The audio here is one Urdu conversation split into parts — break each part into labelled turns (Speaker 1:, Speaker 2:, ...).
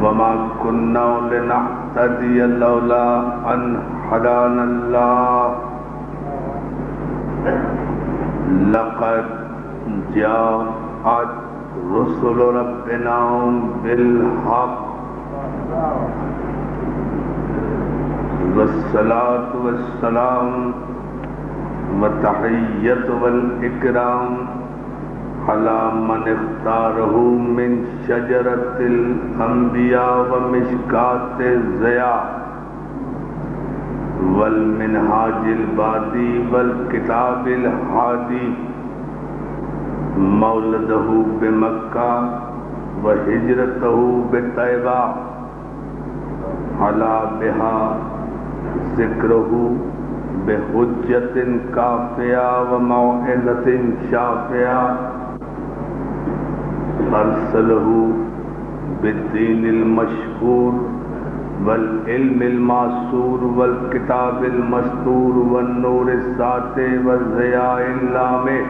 Speaker 1: وما كنا لنهتدي لولا أن هدانا الله لقد جاءت رسل ربنا بالحق والصلاة والسلام والتحية والإكرام على من اختاره من شجرة الأنبياء ومشكاة الضياء والمنهاج البادي والكتاب الهادي مولده بمكة وهجرته بطيبة على بها ذكره بحجة كافية وموعظة شافية أرسله بالدين المشهور والعلم المعصور والكتاب المستور والنور الساطع والضياء اللامع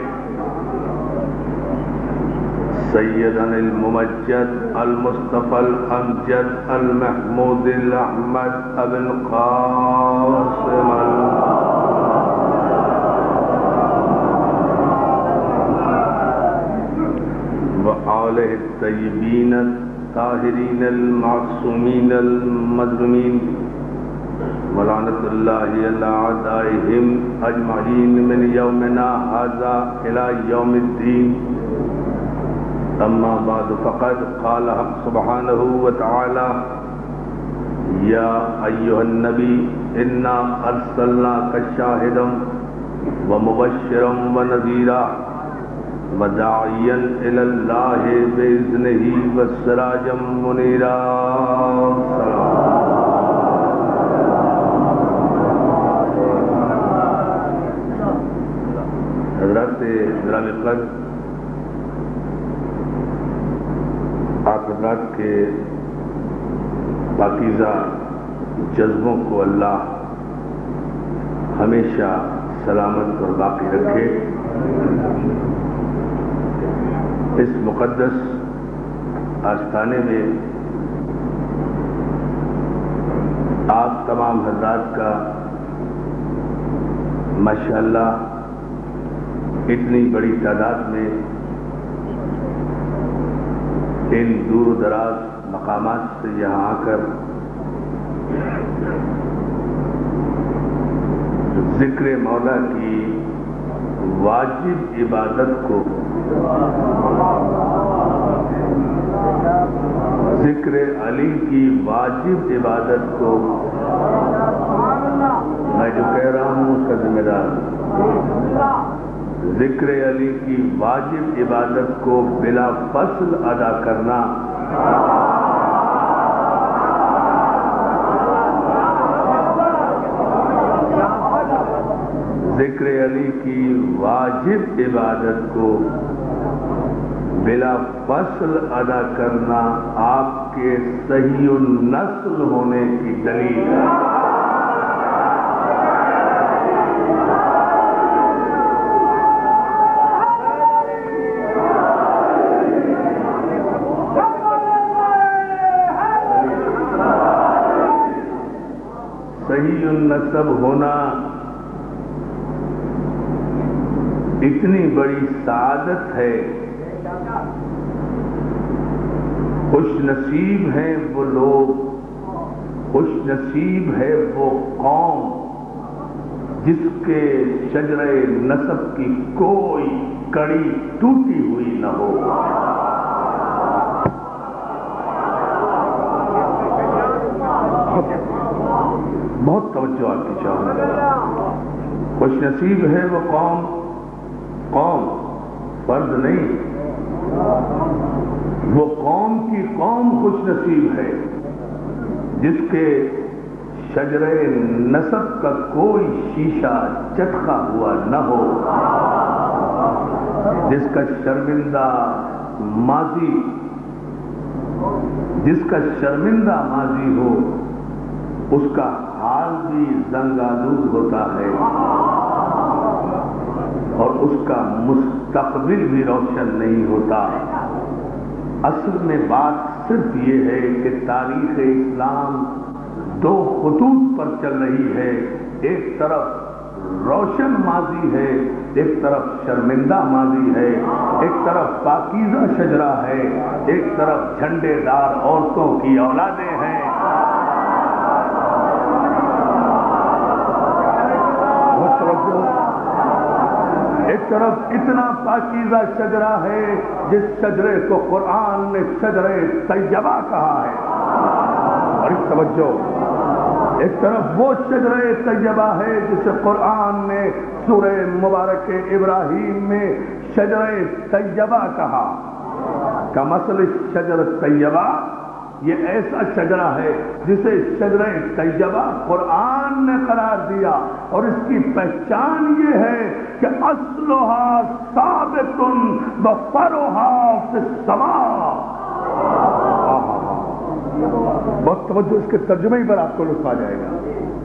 Speaker 1: سيدنا الممجد المصطفى الأمجد المحمود الأحمد أبي القاسم وآله الطيبين الطاهرين المعصومين المظلومين ولعنة الله على أعدائهم أجمعين من يومنا هذا إلى يوم الدين. أما بعد فقد قال سبحانه وتعالى يا أيها النبي إنا أرسلناك شاهدا ومبشرا ونذيرا وداعيا إلى الله بإذنه وسراجا منيرا. حضرات گرامی قدر، آپ حضرات کے پاکیزہ جذبوں کو اللہ ہمیشہ سلامت اور باقی رکھے. اس مقدس آستانے میں آپ تمام حضرات کا ماشاءاللہ اتنی بڑی تعداد میں ان دور و دراز مقامات سے یہاں آ کر ذکر مولا کی واجب عبادت کو، ذکر علی کی واجب عبادت کو، میں جو کہہ رہا ہوں اس کا ذمہ دار، ذکر علی کی واجب عبادت کو بلا فصل ادا کرنا ذکر علی کی واجب عبادت کو بلا فصل ادا کرنا آپ کے صحیح النسل ہونے کی دلیل ہے. صحیح النسب ہونا اتنی بڑی سعادت ہے. خوش نصیب ہیں وہ لوگ، خوش نصیب ہے وہ قوم جس کے شجرہ نسب کی کوئی کڑی ٹوٹی ہوئی نہ ہو. بہت توجہ آپ کی چاہوں گا. خوش نصیب ہے وہ قوم، قوم فرد نہیں، وہ قوم کی قوم خوش نصیب ہے جس کے شجرہ نسب کا کوئی شیشہ چٹکا ہوا نہ ہو، جس کا شرمندہ ماضی، جس کا شرمندہ ماضی ہو اس کا حال بھی زنگ آلود ہوتا ہے اور اس کا مستقبل بھی روشن نہیں ہوتا. اصل میں بات صرف یہ ہے کہ تاریخ اسلام دو خطوط پر چل رہی ہے، ایک طرف روشن ماضی ہے، ایک طرف شرمندہ ماضی ہے، ایک طرف پاکیزہ شجرہ ہے، ایک طرف جھنڈے دار عورتوں کی اولادیں ہیں۔ ایک طرف اتنا پاکیزہ شجرہ ہے جس شجرے کو قرآن نے شجرے طیبہ کہا ہے، اور اس توجہ، ایک طرف وہ شجرے طیبہ ہے جسے قرآن نے سورہ مبارک ابراہیم میں شجرے طیبہ کہا۔ کمثل شجر طیبہ، یہ ایسا شجرہ ہے جسے شجرہ طیبہ قرآن نے قرار دیا، اور اس کی پہچان یہ ہے کہ اصلھا ثابت وفرعھا فی السماء۔ بہت توجہ، اس کے ترجمے ہی پر آپ کو لطف آ جائے گا۔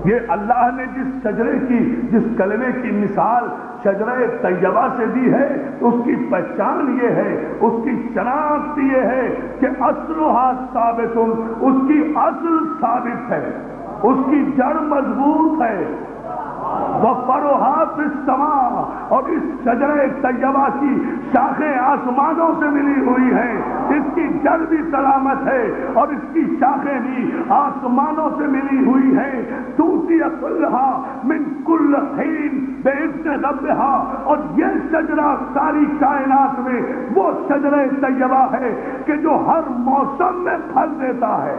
Speaker 1: یہ اللہ نے جس شجرے کی، جس کلمے کی مثال شجرہ طیبہ سے دی ہے، اس کی پہچان یہ ہے، اس کی شناخت یہ ہے کہ اصلھا ثابت، اس کی اصل ثابت ہے، اس کی جڑ مضبوط ہے، وفرعھا فی السماء، اور اس شجرہ طیبہ کی شاخیں آسمانوں سے ملی ہوئی ہیں، اس کی جڑ بھی سلامت ہے اور اس کی شاخیں بھی آسمانوں سے ملی ہوئی ہیں۔ تؤتی اکلھا من کل حین باذن ربھا، اور یہ شجرہ ساری کائنات میں وہ شجرہ طیبہ ہے کہ جو ہر موسم میں پھل دیتا ہے۔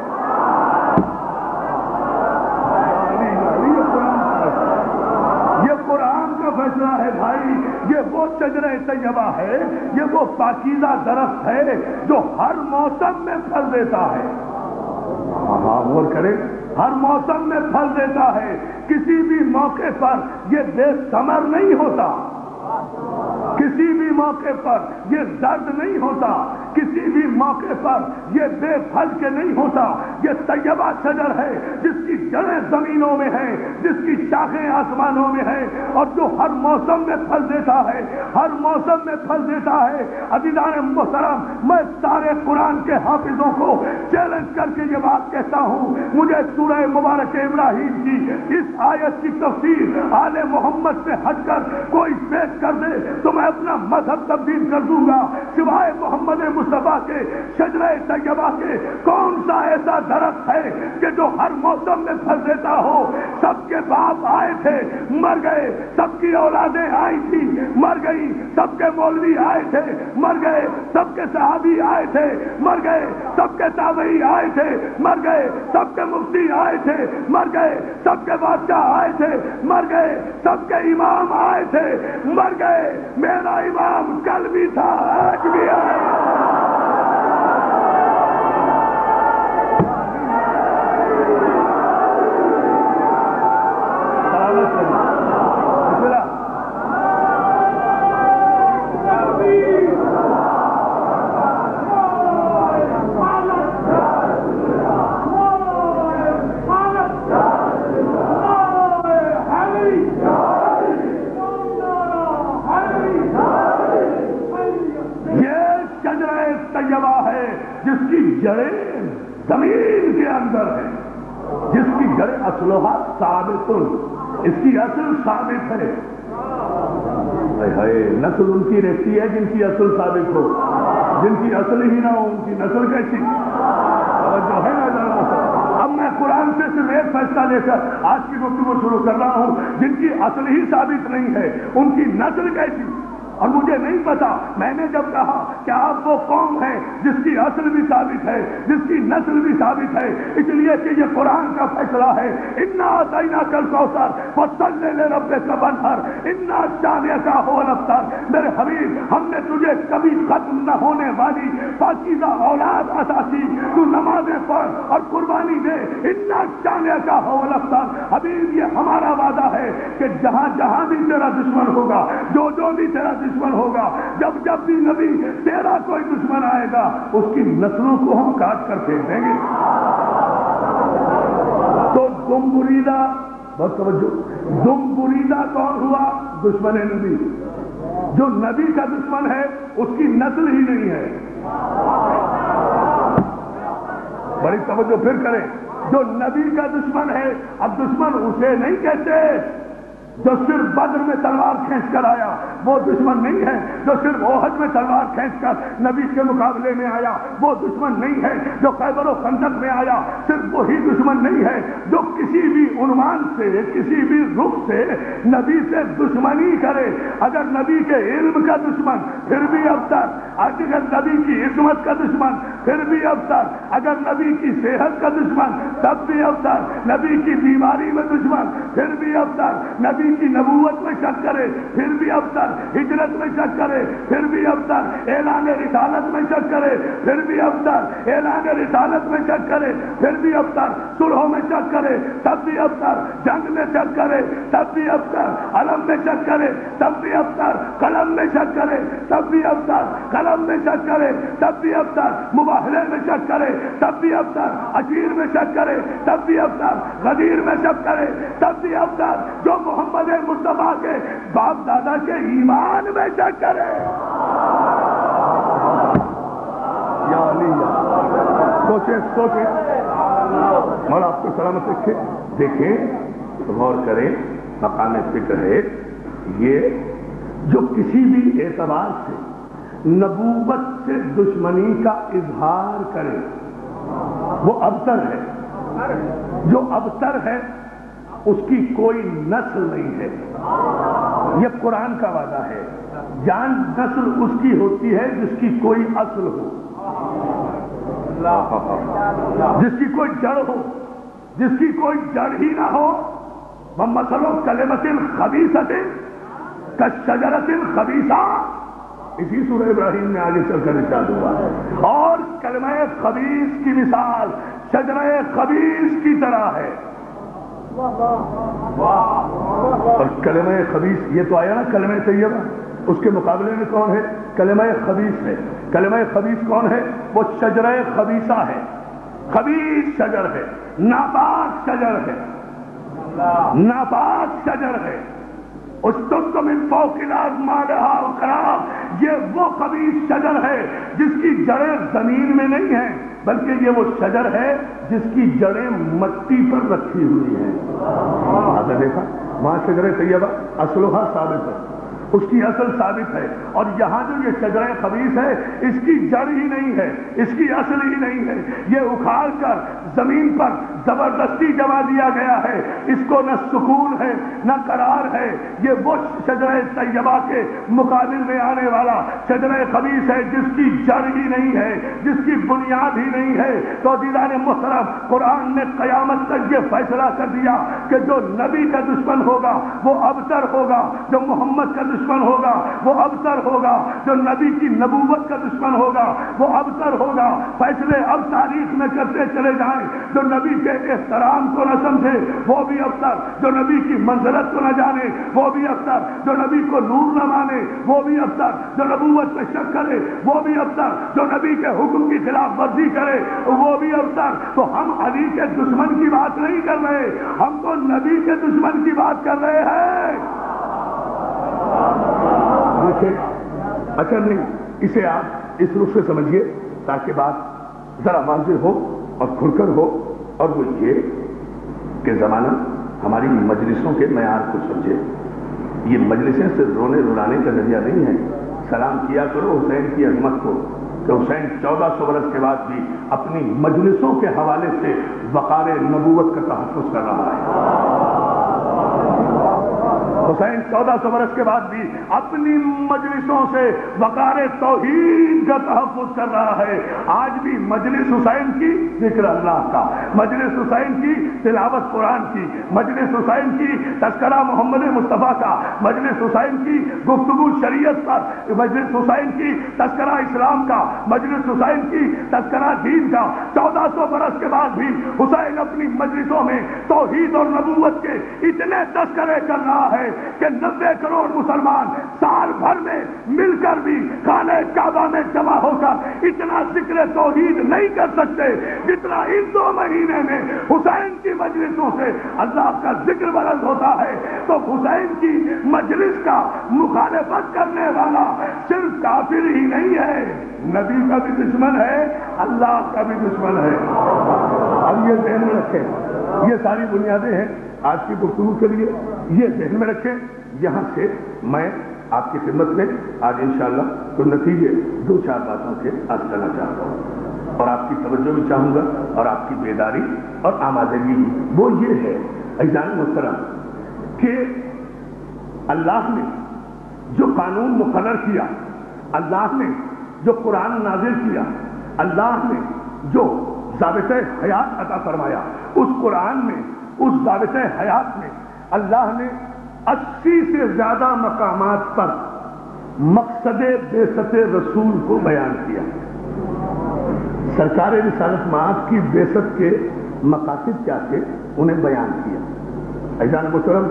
Speaker 1: قرآن کا فیصلہ ہے بھائی، یہ وہ شجرہ طیبہ ہے، یہ وہ پاکیزہ درخت ہے جو ہر موسم میں پھل دیتا ہے۔ ہاں غور کریں، ہر موسم میں پھل دیتا ہے، کسی بھی موقع پر یہ بے ثمر نہیں ہوتا، کسی بھی موقع پر یہ درد نہیں ہوتا، کسی بھی موقع پر یہ بے پھل کے نہیں ہوتا۔ یہ طیبہ شجر ہے جس کی جڑیں زمینوں میں ہیں، جس کی شاخیں آسمانوں میں ہیں، اور جو ہر موسم میں پھل دیتا ہے، ہر موسم میں پھل دیتا ہے۔ عزیزان محترم، میں سارے قرآن کے حافظوں کو چیلنج کر کے یہ بات کہتا ہوں، مجھے سورہ مبارک ابراہیم کی اس آیت کی تفسیر آل محمد سے ہٹ کر کوئی پیش کر دے تو میں اپنا مذہب تبدیل کر دوں گا۔ سوائے محمد مصطفیٰ کے شجرہ طیبہ کے کون سا ایسا درخت ہے کہ جو ہر موسم میں پھل دیتا ہو؟ سب کے باپ آئے تھے، مر گئے، سب کی اولادیں آئی تھی، مر گئی، سب کے مولوی آئے تھے، مر گئے، سب کے صحابی آئے تھے، مر گئے، سب کے تابعی آئے تھے، مر گئے، سب کے مفتی آئے تھے، مر گئے، سب کے بادشاہ آئے تھے، مر گئے، سب کے امام آئے تھے، مر گئے۔ میرا امام کل بھی تھا، آج بھی ہے۔ جس کی جڑیں زمین کے اندر ہے، جس کی جڑیں اصلھا ثابت، اس کی اصل ثابت ہے۔ نسل ان کی رہتی ہے جن کی اصل ثابت ہو، جن کی اصل ہی نہ ہو ان کی نسل کیسی؟ جو ہے نا، اب میں قرآن سے صرف ایک فیصلہ لے کر آج کی گفتگو شروع کر رہا ہوں، جن کی اصل ہی ثابت نہیں ہے ان کی نسل کیسی؟ اور مجھے نہیں پتا، میں نے جب کہا کہ آپ وہ قوم ہیں جس کی اصل بھی ثابت ہے، جس کی نسل بھی ثابت ہے، اس لیے کہ یہ قرآن کا فیصلہ ہے۔ انا اعطیناک الکوثر فصل لربک وانحر انا شانئک هو الابتر۔ میرے حبیب، ہم نے تجھے کبھی ختم نہ ہونے والی پاکیزہ اولاد عطا کی، تو نمازیں پڑھ اور قربانی دے۔ انا شانئک هو الابتر۔ حبیب، یہ ہمارا وعدہ ہے کہ جہاں جہاں بھی تیرا دشمن ہوگا، جو بھی تیرا دشمن ہوگا، جب بھی نبی تیرا کوئی دشمن آئے گا، اس کی نسلوں کو ہم کاٹ کر پھینک دیں گے۔ تو دم بریدہ، بہت توجہ، دم بریدہ کون ہوا؟ دشمن نبی۔ جو نبی کا دشمن ہے اس کی نسل ہی نہیں ہے۔ بڑی توجہ پھر کریں، جو نبی کا دشمن ہے، اب دشمن اسے نہیں کہتے جو صرف بدر میں تلوار کھینچ کر آیا، وہ دشمن نہیں ہے۔ جو صرف احد میں تلوار کھینچ کر نبی کے مقابلے میں آیا، وہ دشمن نہیں ہے۔ جو خیبر و خندق میں آیا، صرف وہی دشمن نہیں ہے۔ جو کسی بھی عنوان سے، کسی بھی رخ سے نبی سے دشمنی کرے، اگر نبی کے علم کا دشمن پھر بھی ابتر، اگر نبی کی عصمت کا دشمن پھر بھی ابتر، اگر نبی کی صحت کا دشمن تب بھی ابتر، نبی کی بیماری میں دشمن پھر بھی ابتر، نبی کی نبوت میں شک کرے پھر بھی ابتر، ہجرت میں شک کرے پھر بھی ابتر، اعلان رسالت میں شک کرے پھر بھی ابتر، اعلان رسالت میں شک کرے پھر بھی ابتر، صلحوں میں شک کرے تب بھی ابتر، جنگ میں شک کرے تب بھی ابتر، علم میں شک کرے تب بھی ابتر، قلم میں شک کرے تب بھی ابتر، قلم میں شک کرے تب بھی ابتر، مباہلے میں شک کرے تب بھی ابتر، عشیر میں شک کرے تب بھی ابتر، غدیر میں شک کرے تب بھی ابتر، جو محمد مصطفیٰ کے باپ دادا کے ایمان میں شک کرے۔ یا علی سوچیں مولا آپ کو سلامت رکھے۔ دیکھیں، غور کریں، مقام فکر ہے یہ، جو کسی بھی اعتبار سے نبوت سے دشمنی کا اظہار کرے وہ ابتر ہے۔ جو ابتر ہے اس کی کوئی نسل نہیں ہے، یہ قرآن کا وعدہ ہے۔ جان نسل اس کی ہوتی ہے جس کی کوئی اصل ہو، جس کی کوئی جڑ ہو، جس کی کوئی جڑ ہی نہ ہو۔ وَمَثَلُ كَلِمَةٍ خَبِيثَةٍ كَالشَّجَرَةٍ خَبِيثَةٍ، اسی سورہ ابراہیم میں آگے چل کر ارشاد ہوا ہے۔ اور کلمہ خبیث کی مثال شجرہ خبیث کی طرح ہے۔ اور کلمہ خبیث، یہ تو آیا نا کلمہ طیبہ، اس کے مقابلے میں کون ہے؟ کلمہ خبیث ہے۔ کلمہ خبیث کون ہے؟ وہ شجرہ خبیثہ ہے، خبیث شجر ہے، ناپاک شجر ہے، ناپاک شجر ہے۔ اسْتُسْقَ مِنْ فَوْقِ الْأَرْضِ مَا لَهَا وَقْرَارٌ، یہ وہ خبیث شجر ہے جس کی جڑیں زمین میں نہیں ہیں، بلکہ یہ وہ شجر ہے جس کی جڑیں مٹی پر رکھی ہوئی ہیں۔ آپ نے دیکھا وہاں شجر طیبہ اصلها ثابت ہے، اس کی اصل ثابت ہے، اور یہاں جو یہ شجرہ خبیث ہے اس کی جڑ ہی نہیں ہے، اس کی اصل ہی نہیں ہے، یہ اکھاڑ کر زمین پر زبردستی جما دیا گیا ہے، اس کو نہ سکون ہے نہ قرار ہے۔ یہ وہ شجرہ طیبہ کے مقابل میں آنے والا شجرہ خبیث ہے جس کی جڑ ہی نہیں ہے، جس کی بنیاد ہی نہیں ہے۔ تو عزیزان محترم، قرآن نے قیامت تک یہ فیصلہ کر دیا کہ جو نبی کا دشمن ہوگا وہ ابتر ہوگا، جو محمد کا دشمن ہوگا وہ ابتر ہوگا، جو نبی کی نبوت کا دشمن ہوگا وہ ابتر ہوگا۔ فیصلے اب تاریخ میں کرتے چلے جائیں، جو نبی کے احترام کو نہ سمجھے وہ بھی ابتر، جو نبی کی منزلت کو نہ جانے وہ بھی ابتر، جو نبی کو نور نہ مانے وہ بھی ابتر، جو نبوت میں شک کرے وہ بھی ابتر، جو نبی کے حکم کی خلاف ورزی کرے وہ بھی ابتر۔ تو ہم علی کے دشمن کی بات نہیں کر رہے، ہم تو نبی کے دشمن کی بات کر رہے ہیں۔ اچھا نہیں، اسے آپ اس رخ سے سمجھیے تاکہ بات ذرا واضح ہو اور کھل کر ہو، اور وہ یہ کہ زمانہ ہماری مجلسوں کے معیار کو سمجھے۔ یہ مجلسیں صرف رونے رلانے کا ذریعہ نہیں ہے۔ سلام کیا کرو حسین کی عظمت کو کہ حسین 1400 برس کے بعد بھی اپنی مجلسوں کے حوالے سے وقار نبوت کا تحفظ کر رہا ہے۔ حسین 1400 برس کے بعد بھی اپنی مجلسوں سے وقار توحید کا تحفظ کر رہا ہے۔ آج بھی مجلس حسین کی ذکر اللہ کا، مجلس حسین کی تلاوت قرآن کی، مجلس حسین کی تذکرہ محمد مصطفیٰ کا، مجلس حسین کی گفتگو شریعت پر، مجلس حسین کی تذکرہ اسلام کا، مجلس حسین کی تذکرہ دین کا۔ 1400 برس کے بعد بھی حسین اپنی مجلسوں میں توحید اور نبوت کے اتنے تذکرے کر رہا ہے کہ 90 کروڑ مسلمان سال بھر میں مل کر بھی خانہ کعبہ میں جمع ہو کر اتنا ذکر توحید نہیں کر سکتے جتنا ان 2 مہینے میں حسین کی مجلسوں سے اللہ کا ذکر بلند ہوتا ہے۔ تو حسین کی مجلس کا مخالفت کرنے والا صرف کافر ہی نہیں ہے، نبی کا بھی دشمن ہے، اللہ کا بھی دشمن ہے۔ یہ ذہن میں رکھیں، یہ ساری بنیادیں ہیں آج کی گفتگو کے لیے، یہ ذہن میں رکھیں۔ یہاں سے میں آپ کی خدمت میں آج انشاءاللہ کچھ نتیجے دو چار باتوں کے عرض کرنا چاہتا ہوں، اور آپ کی توجہ بھی چاہوں گا اور آپ کی بیداری اور آمادگی بھی۔ وہ یہ ہے عزیزان محترم کہ اللہ نے جو قانون مقرر کیا، اللہ نے جو قرآن نازل کیا، اللہ نے جو ضابطۂ حیات عطا فرمایا، اس قرآن میں، اس ضابطۂ حیات میں اللہ نے 80 سے زیادہ مقامات پر مقصد بعثت رسول کو بیان کیا۔ سرکار رسالت مآب کی بعثت کے مقاصد کیا تھے انہیں بیان کیا۔ عزیزان محترم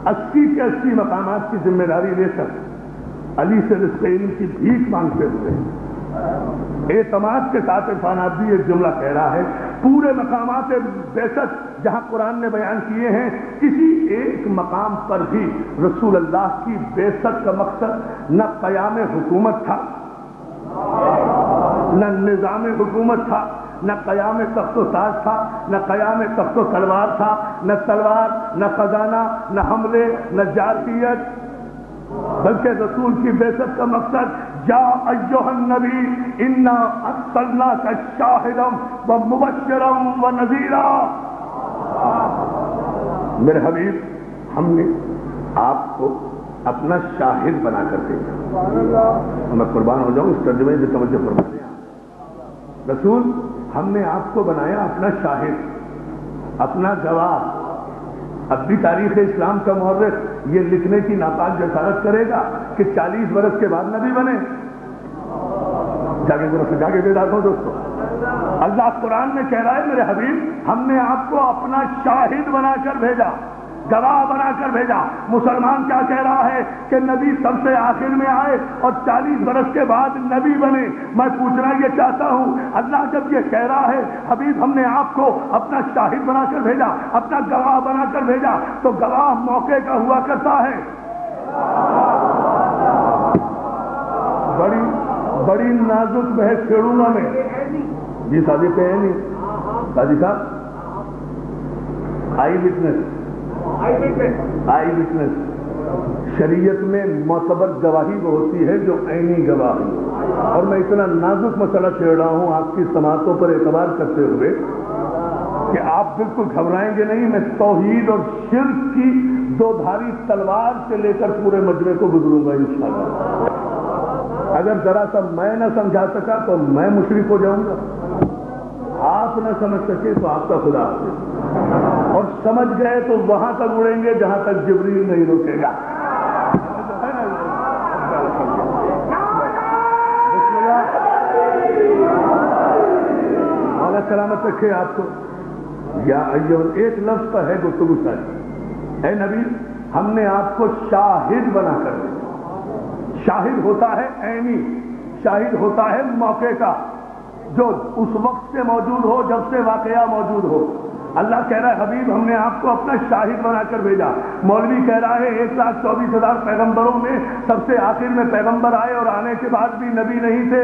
Speaker 1: 80 کے 80 مقامات کی ذمہ داری لے کر علی سے رزق علم کی بھیک مانگتے ہوئے اعتماد کے ساتھ عرفان عابدی ایک جملہ کہہ رہا ہے، پورے مقامات بعثت جہاں قرآن نے بیان کیے ہیں، کسی ایک مقام پر بھی رسول اللہ کی بعثت کا مقصد نہ قیام حکومت تھا، نہ نظام حکومت تھا، نہ قیام تخت و تاج تھا، نہ قیام تخت و تلوار تھا، نہ تلوار، نہ خزانہ، نہ حملے، نہ جارحیت، بلکہ رسول کی بعثت کا مقصد یا ایھا النبی انا ارسلناک شاہدا ومبشرا ونذیرا، میرے حبیب ہم نے آپ کو اپنا شاہد بنا کر بھیجا۔ میں قربان ہو جاؤں اس ترجمے سے توجہ فرما دیں۔ رسول ہم نے آپ کو بنایا اپنا شاہد، اپنا گواہ۔ اب بھی تاریخ اسلام کا مورخ یہ لکھنے کی ناپاک جسارت کرے گا کہ 40 برس کے بعد نبی بنے؟ جاگے بیدار ہو دوستو، اللہ قرآن میں کہہ رہا ہے میرے حبیب ہم نے آپ کو اپنا شاہد بنا کر بھیجا، گواہ بنا کر بھیجا۔ مسلمان کیا کہہ رہا ہے کہ نبی سب سے آخر میں آئے اور 40 برس کے بعد نبی بنے۔ میں پوچھنا یہ چاہتا ہوں، اللہ جب یہ کہہ رہا ہے حبیب ہم نے آپ کو اپنا شاہد بنا کر بھیجا، اپنا گواہ بنا کر بھیجا، تو گواہ موقع کا ہوا کرتا ہے۔ بڑی نازک بحث چھیڑوں گا میں، جی سازی پہ ہے نہیں سازی صاحب، آئی وٹنس شریعت میں معتبر گواہی وہ ہوتی ہے جو عینی گواہی، اور میں اتنا نازک مسئلہ چھیڑ رہا ہوں آپ کی سماعتوں پر اعتبار کرتے ہوئے کہ آپ بالکل گھبرائیں گے نہیں۔ میں توحید اور شرک کی دو دھاری تلوار سے لے کر پورے مجمع کو گزروں گا انشاءاللہ۔ اگر ذرا سا میں نہ سمجھا سکا تو میں مشرک ہو جاؤں گا، آپ نہ سمجھ سکے تو آپ کا خدا حافظ، اور سمجھ گئے تو وہاں تک اڑیں گے جہاں تک جبریل نہیں روکے گا۔ اللہ سلامت رکھے آپ کو۔ یا ایھا ایک لفظ پر ہے گفتگو ساری، اے نبی ہم نے آپ کو شاہد بنا کر دیا۔ شاہد ہوتا ہے عینی، شاہد ہوتا ہے موقع کا، جو اس وقت سے موجود ہو جب سے واقعہ موجود ہو۔ اللہ کہہ رہا ہے حبیب ہم نے آپ کو اپنا شاہد بنا کر بھیجا۔ مولوی کہہ رہا ہے 1,24,000 پیغمبروں میں سب سے آخر میں پیغمبر آئے اور آنے کے بعد بھی نبی نہیں تھے،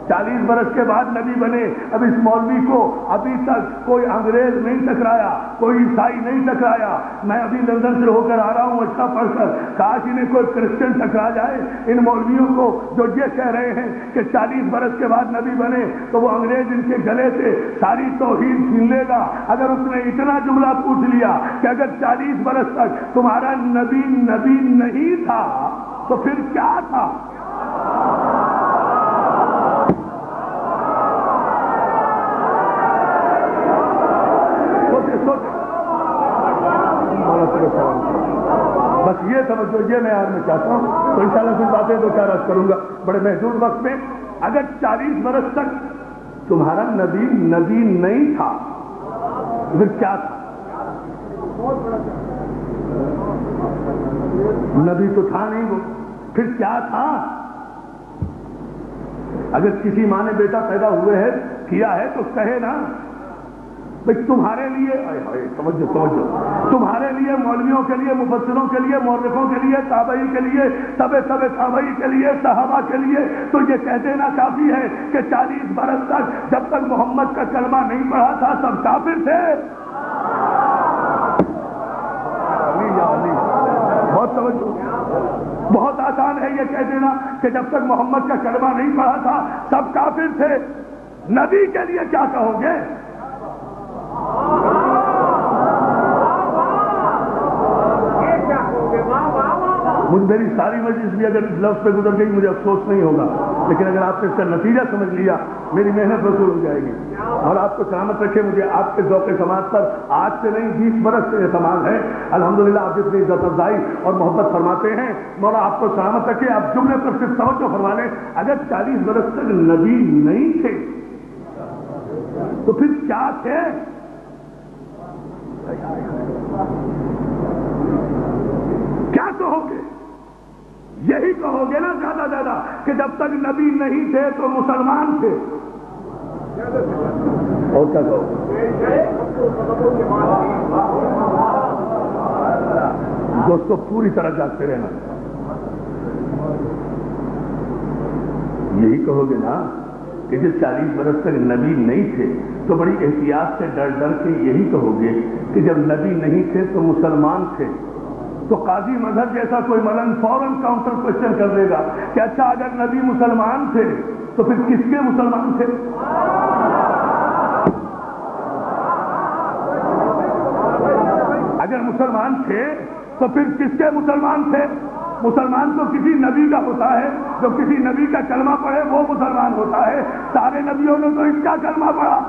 Speaker 1: 40 برس کے بعد نبی بنے۔ اب اس مولوی کو ابھی تک کوئی انگریز نہیں ٹکرایا، کوئی عیسائی نہیں ٹکرایا۔ میں ابھی لندن سے ہو کر آ رہا ہوں اچھا پڑھ کر، کاش انہیں کوئی کرسچن ٹکرا جائے۔ ان مولویوں کو جو یہ کہہ رہے ہیں کہ 40 برس کے بعد نبی بنے، تو وہ انگریز ان کے گلے سے ساری توحید چھین لے گا اگر اس نے اتنا جملہ پوچھ لیا کہ اگر 40 برس تک تمہارا نبی نہیں تھا تو پھر کیا تھا؟ بس یہ توجہ یہ میں آج میں چاہتا ہوں، تو انشاءاللہ کچھ باتیں دو چار عرض کروں گا بڑے محدود وقت میں۔ اگر 40 برس تک تمہارا نبی نہیں تھا تو پھر کیا تھا؟ نبی تو تھا نہیں، وہ پھر کیا تھا؟ اگر کسی ماں نے بیٹا پیدا ہوئے ہے کیا ہے تو کہے نا، بھئی تمہارے لیے توجہ تمہارے لیے، مولویوں کے لیے، مفسروں کے لیے، مورخوں کے لیے، تابعی کے لیے، تابعی کے لیے، صحابہ کے لیے تو یہ کہہ دینا کافی ہے کہ 40 برس تک جب تک محمد کا کلمہ نہیں پڑھا تھا سب کافر تھے. بہت توجہ، بہت آسان ہے یہ کہہ دینا کہ جب تک محمد کا کلمہ نہیں پڑھا تھا سب کافر تھے. نبی کے لیے کیا کہو گے؟ میری ساری مجلس بھی اگر اس لفظ پہ گزر گئی مجھے افسوس نہیں ہوگا، لیکن اگر آپ نے اس کا نتیجہ سمجھ لیا میری محنت وصول ہو جائے گی. اور آپ کو سلامت رکھے، مجھے آپ کے ذوق سماعت پر آج سے نہیں 20 برس سے اعتماد ہے. الحمدللہ آپ جتنی عزت افزائی اور محبت فرماتے ہیں، مولا آپ کو سلامت رکھے. آپ جملے پر صرف توجہ فرما لیں، اگر 40 برس تک نبی نہیں تھے تو پھر کیا تھے؟ کیا کہو گے؟ یہی کہو گے نا زیادہ کہ جب تک نبی نہیں تھے تو مسلمان تھے. اور کیا کہو؟ دوستو پوری طرح جاگتے رہنا. یہی کہو گے نا کہ جب 40 برس تک نبی نہیں تھے تو بڑی احتیاط سے ڈر کے یہی کہو گے کہ جب نبی نہیں تھے تو مسلمان تھے. تو قاضی مظہر جیسا کوئی ملنگ فوراً کاؤنٹر کوشچن کر دے گا کہ اچھا اگر نبی مسلمان تھے تو پھر کس کے مسلمان تھے؟ اگر مسلمان تھے تو پھر کس کے مسلمان تھے؟ مسلمان تو کسی نبی کا ہوتا ہے، جو کسی نبی کا کلمہ پڑھے وہ مسلمان ہوتا ہے. سارے نبیوں نے تو اس کا کلمہ پڑھا.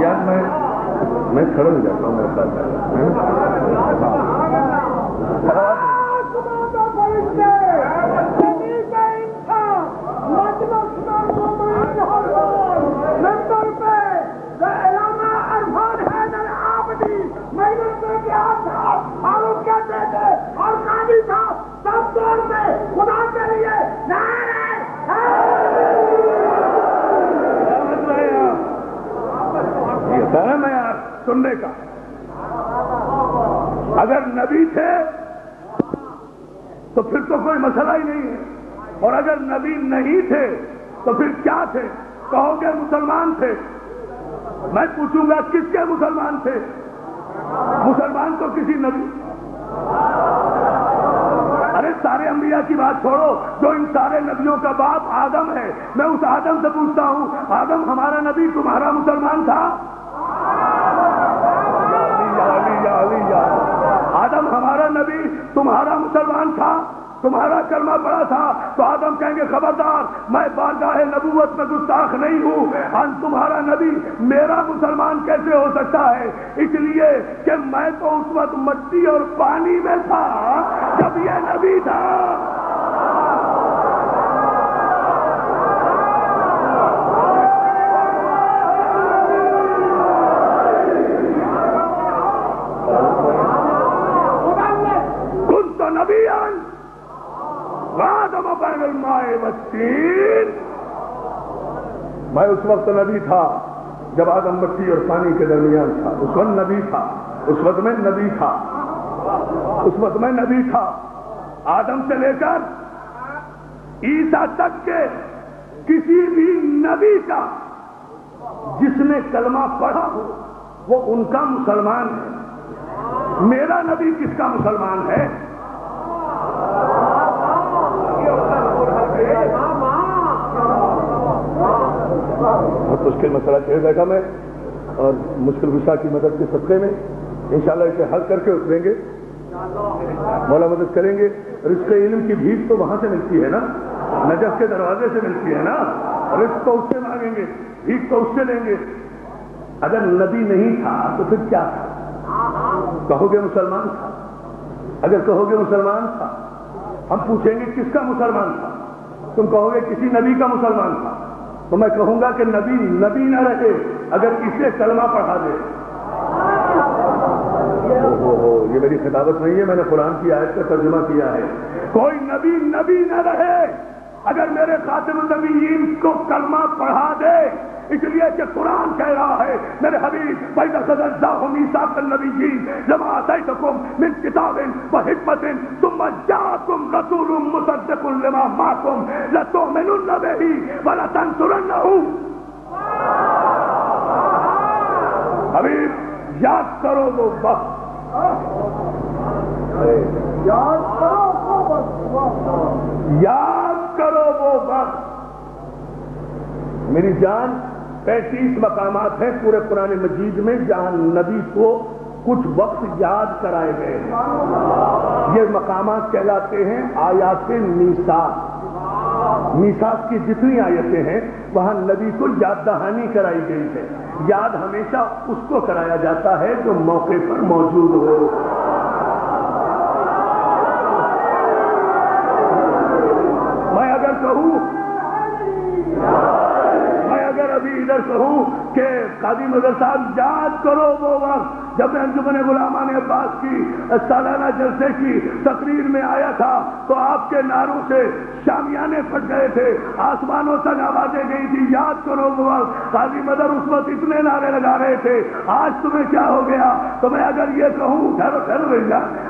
Speaker 1: یار میں کھڑا ہو جاتا ہوں میرے ساتھ. میں یار سننے کا، اگر نبی تھے تو پھر تو کوئی مسئلہ ہی نہیں ہے، اور اگر نبی نہیں تھے تو پھر کیا تھے؟ کہو گے مسلمان تھے. میں پوچھوں گا کس کے مسلمان تھے؟ مسلمان تو کسی نبی. ارے سارے انبیاء کی بات چھوڑو، جو ان سارے نبیوں کا باپ آدم ہے، میں اس آدم سے پوچھتا ہوں، آدم ہمارا نبی تمہارا مسلمان تھا؟ آدم ہمارا نبی تمہارا مسلمان تھا؟ تمہارا کلمہ پڑا تھا تو آدم کہیں گے خبردار، میں بارگاہ نبوت میں گستاخ نہیں ہوں، تمہارا نبی میرا مسلمان کیسے ہو سکتا ہے؟ اس لیے کہ میں تو اس وقت مٹی اور پانی میں تھا جب یہ نبی تھا. میں اس وقت نبی تھا جب آدم مٹی اور پانی کے درمیان تھا. اس وقت نبی تھا، اس وقت میں نبی تھا، اس وقت میں نبی تھا. آدم سے لے کر عیسیٰ تک کے کسی بھی نبی کا جس نے کلمہ پڑھا ہو وہ ان کا مسلمان ہے. میرا نبی کس کا مسلمان ہے؟ بہت مشکل مسئلہ چھیڑ بیٹھا میں، اور مشکل گشا کی مدد کے صدقے میں انشاءاللہ اسے حل کر کے اتریں گے. مولا مدد کریں گے. رزق علم کی بھیک تو وہاں سے ملتی ہے نا، نجف کے دروازے سے ملتی ہے نا. رزق تو اس سے مانگیں گے، بھیک تو اس سے لیں گے. اگر نبی نہیں تھا تو پھر کیا تھا؟ کہو گے مسلمان تھا. اگر کہو گے مسلمان تھا، ہم پوچھیں گے کس کا مسلمان تھا؟ تم کہو گے کسی نبی کا مسلمان تھا. تو میں کہوں گا کہ نبی نہ رہے اگر اسے کلمہ پڑھا دے. یہ میری خطابت نہیں ہے، میں نے قرآن کی آیت کا ترجمہ کیا ہے. کوئی نبی نبی نہ رہے اگر میرے خاتم النبیین کو کلمہ پڑھا دے، اس لیے کہ قرآن کہہ رہا ہے میرے حبیب وَإِذَا أَخَذَ اللَّهُ مِيثَاقَ النَّبِيِّينَ لَمَا آتَيْتُكُم مِّن كِتَابٍ وَحِكْمَةٍ ثُمَّ جَاءَكُمْ رَسُولٌ مُّصَدِّقٌ لِّمَا مَعَكُمْ لَتُؤْمِنُنَّ بِهِ وَلَتَنصُرُنَّهُ. حبیب یاد کرو وہ وقت، یاد کرو وہ وقت. میری جان 35 مقامات ہیں پورے قرآن مجید میں جہاں نبی کو کچھ وقت یاد کرائے گئے ہیں. یہ مقامات کہلاتے ہیں آیات میثاق. میثاق کی جتنی آیتیں ہیں وہاں نبی کو یاد دہانی کرائی گئی ہے. یاد ہمیشہ اس کو کرایا جاتا ہے جو موقع پر موجود ہو. میں اگر ابھی ادھر کہوں کہ قاضی مظہر صاحب یاد کرو وہ وقت جب میں انجمن غلامان عباس کی سالانہ جلسے کی تقریر میں آیا تھا تو آپ کے نعروں سے شامیانے پھٹ گئے تھے، آسمانوں تک آوازیں گئی تھی. یاد کرو وہ وقت. قاضی مظہر اس وقت اتنے نعرے لگا رہے تھے. آج تمہیں کیا ہو گیا؟ تو میں اگر یہ کہوں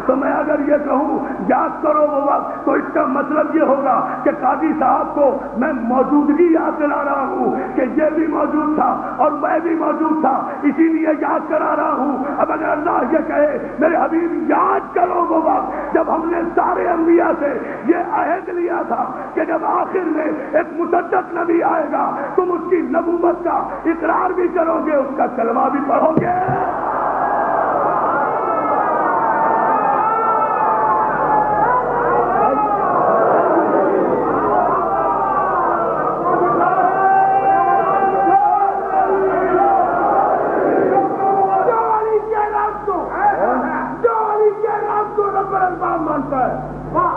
Speaker 1: تو میں اگر یہ کہوں یاد کرو وہ وقت تو اس کا مطلب یہ ہوگا کہ قاضی صاحب کو میں موجودگی یاد دلا رہا ہوں کہ یہ بھی موجود تھا اور میں بھی موجود تھا، اسی لیے یاد کرا رہا ہوں. اب اگر اللہ یہ کہے میرے حبیب یاد کرو وہ وقت جب ہم نے سارے انبیاء سے یہ عہد لیا تھا کہ جب آخر میں ایک مصدق نبی آئے گا تم اس کی نبوت کا اقرار بھی کرو گے، اس کا کلمہ بھی پڑھو گے.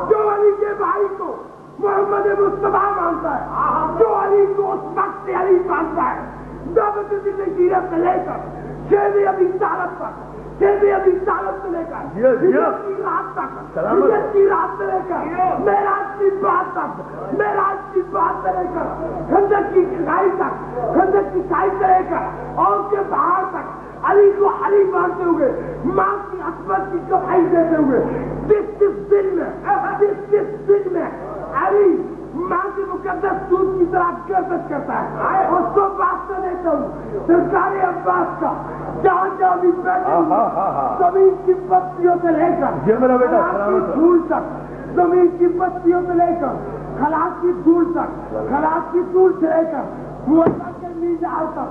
Speaker 2: جو علی کے بھائی کو محمد مصطفیٰ مانتا ہے، جو علی کو اس وقت سے علی مانتا ہے، دعوت سیرت سے لے کر شیب ابی طالب تک، شیب ابی طالب سے لے کر ہجرت کی رات تک، ہجرت کی رات سے لے کر معراج کی بات تک، معراج کی بات سے لے کر خندق کی کھائی تک، خندق کی کھائی سے لے کر اور کے باہر تک علی کو علی مانتے ہوئے، ماں کی عصمت کی کمائی دیتے ہوئے جس دن میں علی ماں کے مقدس دودھ کی طرح گردش کرتا ہے، اس کو واسطہ دیتا ہوں سرکار عباس کا. جہاں جہاں بھی بیٹھے زمین کی بستیوں سے لے کر دھول تک، زمین کی بستیوں سے لے کر خلاص کی دھول تک، خلاص کی دھول سے لے کر موسیٰ کے میزار تک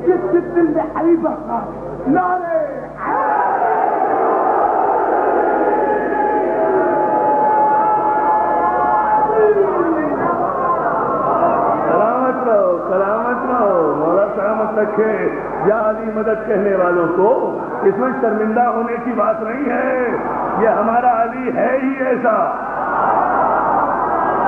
Speaker 2: جس دن میں علی برقرار نعرے
Speaker 1: سلامت رہو مولا سلامت رکھے. یا علی مدد کہنے والوں کو اس میں شرمندہ ہونے کی بات نہیں ہے. یہ ہمارا علی ہے ہی ایسا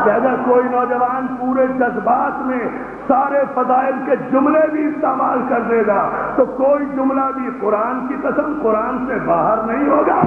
Speaker 1: کہ اگر کوئی نوجوان پورے جذبات میں سارے فضائل کے جملے بھی استعمال کر دے گا تو کوئی جملہ بھی قرآن کی قسم قرآن سے باہر نہیں ہوگا.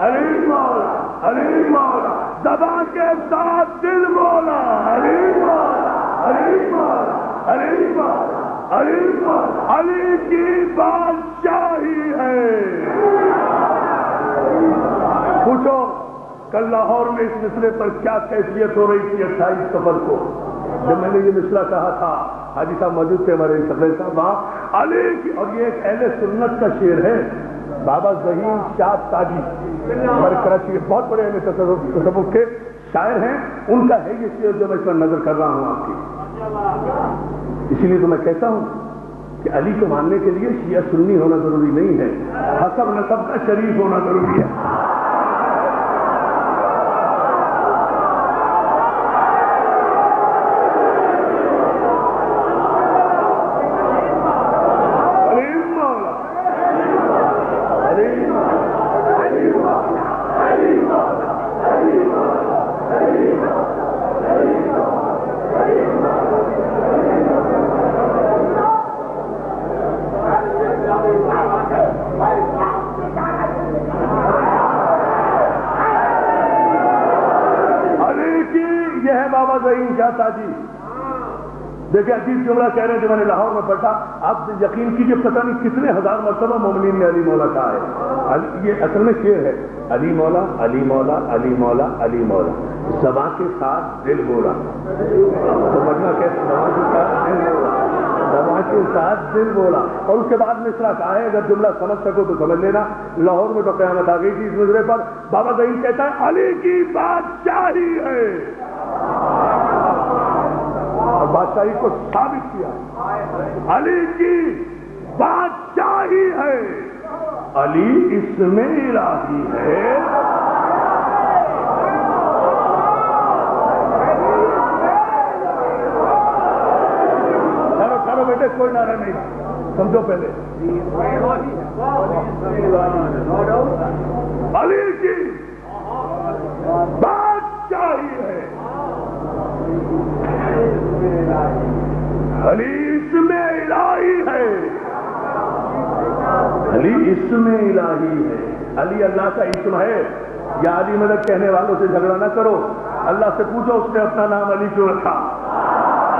Speaker 1: علی مولا، علی مولا، زبان کے ساتھ دل مولا، علی مولا، علی مولا، علی مولا، علی مولا، علی کی بادشاہی ہے۔ پوچھو کل لاہور میں اس مسئلے پر کیا کیفیت ہو رہی تھی 28 صفر کو، جب میں نے یہ مسئلہ کہا تھا۔ حاجی صاحب موجود تھے ہمارے سفیر صاحب وہاں، علی کی، اور یہ ایک اہل سنت کا شعر ہے، بابا ظہیم شاہ تاجی ہمارے کراچی کے بہت بڑے اہل تصوف کے شاعر ہیں، ان کا ہے یہ شعر جو میں اس پر نظر کر رہا ہوں آپ کی۔ اسی لیے تو میں کہتا ہوں کہ علی کو ماننے کے لیے شیعہ سنی ہونا ضروری نہیں ہے، حسب نسب کا شریف ہونا ضروری ہے۔ جی دیکھیں عجیب جملہ کہہ رہے ہیں جو میں نے لاہور میں پڑھا، آپ یقین کیجئے پتہ نہیں کتنے ہزار مرتبہ مومنین نے علی مولا کہا ہے۔ یہ اصل میں شعر ہے، علی مولا، علی مولا، علی مولا، علی مولا، زبان کے ساتھ دل بولا۔ سمجھنا کیسے؟ زبان کے ساتھ دل بولا، زبان کے ساتھ دل بولا، اور اس کے بعد مصرع کہا ہے، اگر جملہ سمجھ سکو تو سمجھ لینا۔ لاہور میں تو قیامت آ گئی تھی اس مصرے پر۔ بابا ظہیم کہتا ہے علی کی بادشاہی ہے، اور بادشاہی کو ثابت کیا، علی کی بادشاہی ہے، علی اسم الہی ہے۔ چلو بیٹے کوئی نعرہ نہیں، سمجھو پہلے، علی کی بادشاہی ہے، علی اسم الہی ہے، علی اسم الہی ہے، علی اللہ کا اسم ہے۔ یا علی مدد کہنے والوں سے جھگڑا نہ کرو، اللہ سے پوچھو اس نے اپنا نام علی کیوں رکھا۔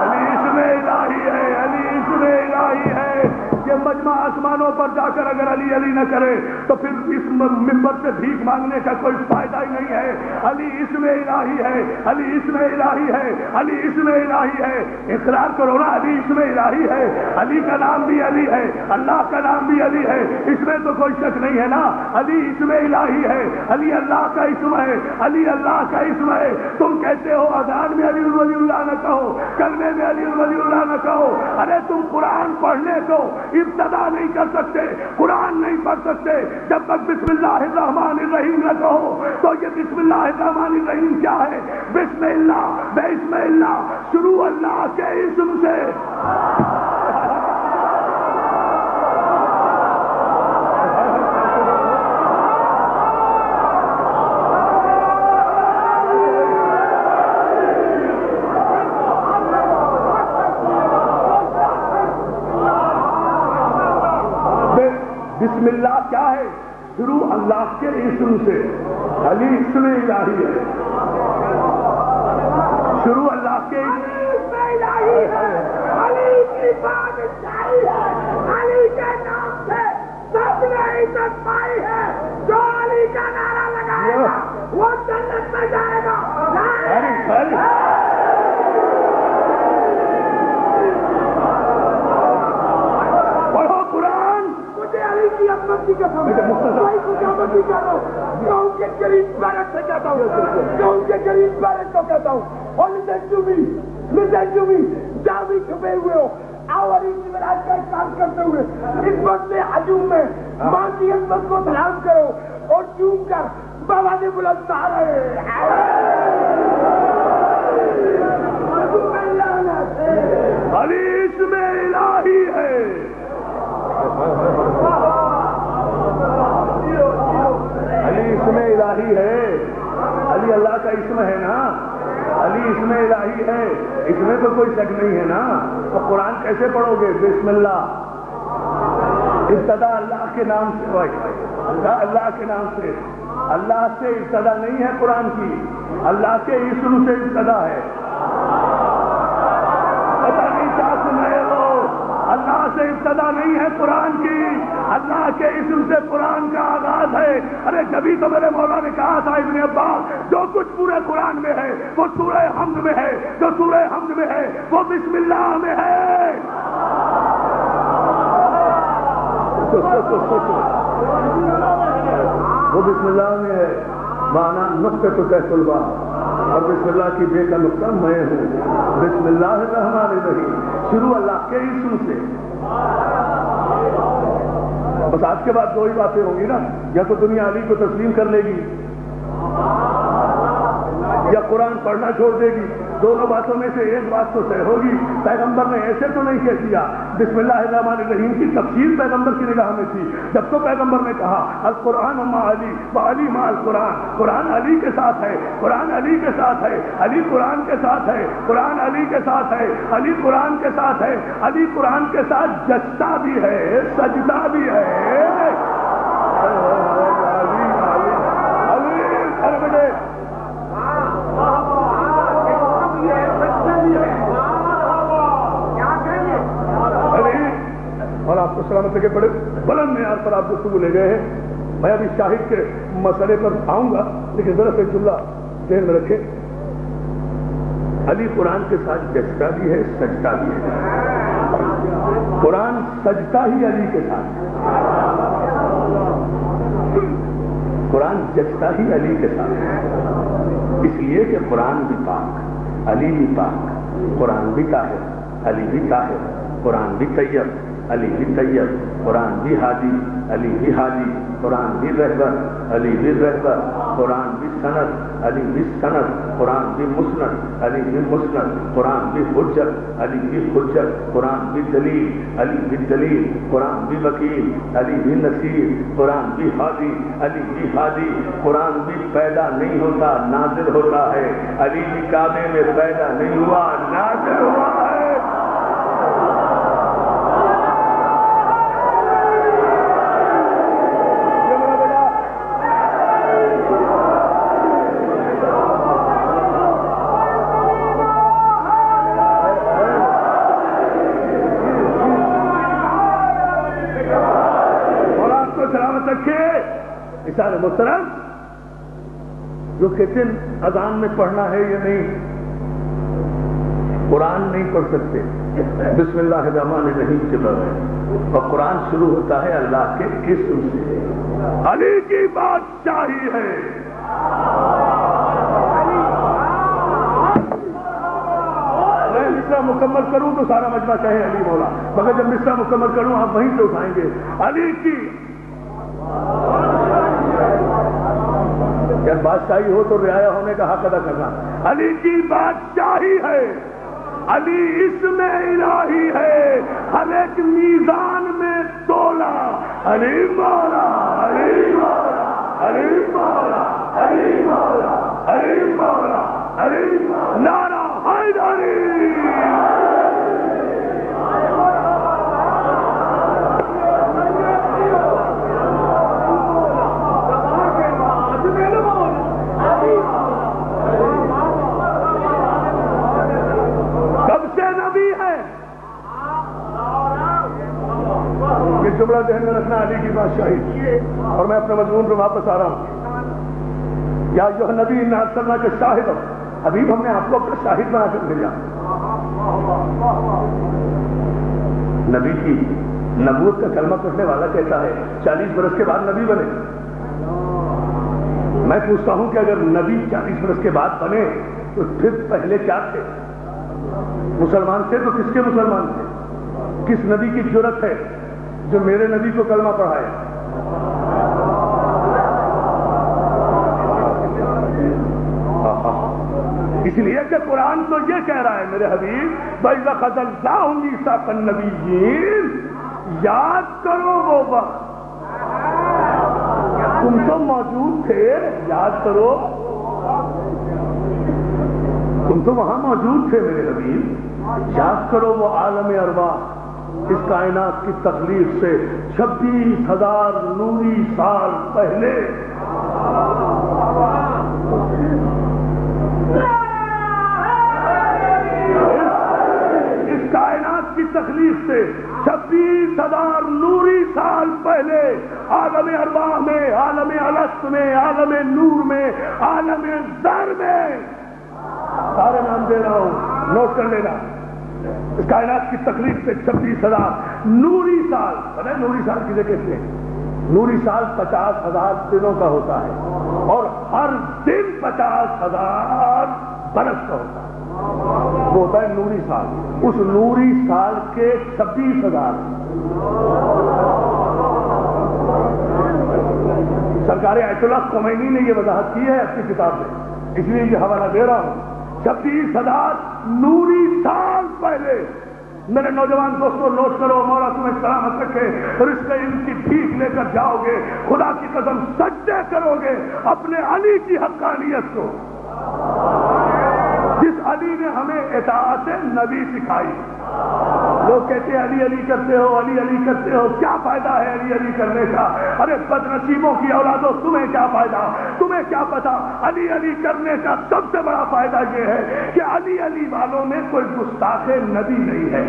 Speaker 1: علی اسم الہی ہے، علی اسم الہی ہے۔ یہ مجمع آسمانوں پر جا کر اگر علی علی نہ کرے تو پھر اس منبر سے بھیک مانگنے کا کوئی فائدہ ہی نہیں ہے۔ علی اسم الہی ہے، علی اسم الہی ہے، علی اسم الہی ہے۔ اقرار کرو نا، علی اسم الہی ہے، علی کا نام بھی علی ہے، اللہ کا نام بھی علی ہے، اس میں تو کوئی شک نہیں ہے نا۔ علی اسم الہی ہے، علی اللہ کا اسم ہے، علی اللہ کا اسم ہے۔ تم کہتے ہو اذان میں علی ولی اللہ نہ کہو، کلمے میں علی ولی اللہ نہ کہو، ارے تم قرآن پڑھنے کو ابتدا نہیں کر سکتے، قرآن نہیں پڑھ سکتے جب تک بسم اللہ الرحمن الرحیم نہ کہو۔ تو یہ بسم اللہ الرحمن الرحیم کیا ہے؟ بسم اللہ، بسم اللہ، شروع اللہ کے اسم سے۔ بسم اللہ کیا ہے؟ شروع اللہ کے اسم سے، علی اسم الہی ہے، شروع اللہ کے اسم الہی ہے، علی کی بادشاہی ہے، علی کے نام سے سب نے عزت پائی ہے۔ جو علی کا نعرہ لگائے گا وہ جنت میں جائے گا۔ کی عظمت کی قسم، کوئی خوشامد نہیں کہتا ہوں، قوم کے قریب بارت سے کہتا ہوں، قوم کے قریب بارت کو کہتا ہوں۔ اور listen to me، جہاں بھی چھپے ہوئے ہو، آؤ علی کی ولایت کا احساس کرتے ہوئے اس وقت ہجوم میں ماں کی عظمت کو سلام کرو اور چوم کر بابا نے بلند نعرہ علی اسم الہی ہے۔ علی اسم الہی ہے، علی اللہ کا اسم ہے نا، علی اسم الہی ہے، اس میں تو کوئی شک نہیں ہے نا۔ تو قرآن کیسے پڑھو گے؟ بسم اللہ، ابتدا اللہ کے نام سے، اللہ کے نام سے، اللہ سے ابتدا نہیں ہے قرآن کی، اللہ کے اسم سے ابتدا ہے۔ پتہ نہیں کیا سن رہے ہو؟ اللہ سے ابتدا نہیں ہے قرآن کی، اللہ کے اسم سے قرآن کا آغاز ہے۔ ارے جبھی تو میرے مولا نے کہا تھا ابن عباس، جو کچھ پورے قرآن میں ہے وہ سورہ حمد میں ہے، جو سورہ حمد میں ہے وہ بسم اللہ میں ہے۔ وہ بسم اللہ میں ہے، مانا نقطہ تو کہہ طلبا، اور بسم اللہ کی بے کا نقطہ میں ہوں۔ بسم اللہ الرحمن الرحیم، شروع اللہ کے اسم سے۔ بس آج کے بعد دو ہی باتیں ہوں گی نا، یا تو دنیا علی کو تسلیم کر لے گی یا قرآن پڑھنا چھوڑ دے گی۔ دونوں باتوں میں سے ایک بات تو طے ہوگی۔ پیغمبر نے ایسے تو نہیں کہہ دیا، بسم اللہ الرحمن الرحیم کی تفسیر پیغمبر کی نگاہ میں تھی۔ جب تو پیغمبر نے کہا القرآن مع علی وعلی مع القرآن، قرآن علی کے ساتھ ہے، قرآن علی کے ساتھ ہے، علی قرآن کے ساتھ ہے، قرآن علی کے ساتھ ہے، علی قرآن کے ساتھ ہے، علی قرآن کے ساتھ جچتا بھی ہے، سجدہ بھی ہے۔ اور آپ کو سلامت کے بڑے بلند معیار پر آپ گفتگو لے گئے ہیں۔ میں ابھی شاہد کے مسئلے پر آؤں گا، لیکن ذرا ایک جملہ ذہن میں رکھیں، علی قرآن کے ساتھ جچتا بھی ہے، سجدہ بھی ہے۔ قرآن سجدہ ہی علی کے ساتھ، قرآن جچتا ہی علی کے ساتھ، اس لیے کہ قرآن بھی پاک، علی بھی پاک، قرآن بھی طاہر، علی بھی طاہر، قرآن بھی طیب، علی بھی طیب، قرآن بھی ہادی، علی بھی ہادی، قرآن بھی رہبر، علی بھی رہبر، قرآن بھی سند، علی بھی سند، قرآن بھی مسند، علی بھی مسند، قرآن بھی حجت، علی بھی حجت، قرآن بھی دلیل، علی بھی دلیل، قرآن بھی وکیل، علی بھی نصیر، قرآن بھی ہادی، علی بھی ہادی۔ قرآن بھی پیدا نہیں ہوتا، نازل ہوتا ہے، علی بھی کعبے میں پیدا نہیں ہوا، نازل ہوا ہے۔ سارے محترم جو کہتے ہیں اذان میں پڑھنا ہے یا نہیں، قرآن نہیں پڑھ سکتے بسم اللہ الرحمن الرحیم کے بغیر، اور قرآن شروع ہوتا ہے اللہ کے اسم سے۔ علی کی بادشاہی ہے، میں مصرع مکمل کروں تو سارا مجمع کہے علی مولا، مگر جب مصرع مکمل کروں آپ وہیں سے اٹھائیں گے۔ علی کی جب بادشاہی ہو تو رعایا ہونے کا حق ادا کرنا۔ علی کی بادشاہی ہے، علی اسم الہی ہے، ہر ایک میزان میں تولا علی مولا، علی مولا، علی مولا، علی مولا، علی مولا، علی مولا، نعرہ حیدری۔ جملہ ذہن میں رکھنا، علی کی بادشاہی، اور میں اپنے مضمون پہ واپس آ رہا ہوں۔ یا ایھا النبی انا ارسلناک شاہدا، حبیب ہم نے آپ کو اپنا شاہد بنا کر بھیجا۔ نبی کی نبوت کا کلمہ پڑھنے والا کہتا ہے 40 برس کے بعد نبی بنے۔ میں پوچھتا ہوں کہ اگر نبی 40 برس کے بعد بنے تو پھر پہلے کیا تھے؟ مسلمان تھے تو کس کے مسلمان تھے؟ کس نبی کی جرأت ہے جو میرے نبی کو کلمہ پڑھائے؟ اس لیے کہ قرآن تو یہ کہہ رہا ہے میرے حبیب وَإِذَا أَخَذَ اللَّهُ مِيثَاقَ النَّبِيِّينَ، یاد کرو وہ وقت تم تو موجود تھے، یاد کرو، تم تو وہاں موجود تھے میرے حبیب، یاد کرو وہ عالم ارواح، اس کائنات کی تخلیق سے 26,000 نوری سال پہلے اس کائنات کی تخلیق سے 26,000 نوری سال پہلے عالم ارواح میں، عالم الست میں، عالم نور میں، عالم ذر میں، سارے نام دے رہا ہوں، نوٹ کر لینا، اس کائنات کی تخلیق سے 26,000 نوری سال، پتہ ہے نوری سال کسے کہتے ہیں؟ نوری سال 50,000 دنوں کا ہوتا ہے، اور ہر دن 50,000 برس کا ہوتا ہے، وہ ہوتا ہے نوری سال۔ اس نوری سال کے 26,000 سرکار آیت اللہ خمینی نے یہ وضاحت کی ہے اپنی کتاب میں، اس لیے یہ حوالہ دے رہا ہوں۔ 26,000 نوری سال پہلے، میرے نوجوان دوستوں نوٹ کرو، مولا تمہیں سلامت رکھے، رزق علم کی بھیک لے کر جاؤ گے، خدا کی قسم سجدے کرو گے اپنے علی کی حقانیت کو، جس علی نے ہمیں اطاعت نبی سکھائی۔ لوگ کہتے ہیں علی علی کرتے ہو، علی علی کرتے ہو، کیا فائدہ ہے علی علی کرنے کا؟ ارے بد نصیبوں کی اولادوں، تمہیں کیا فائدہ؟ تمہیں کیا پتا؟ علی علی کرنے کا سب سے بڑا فائدہ یہ ہے کہ علی علی والوں میں کوئی گستاخ نبی نہیں ہے۔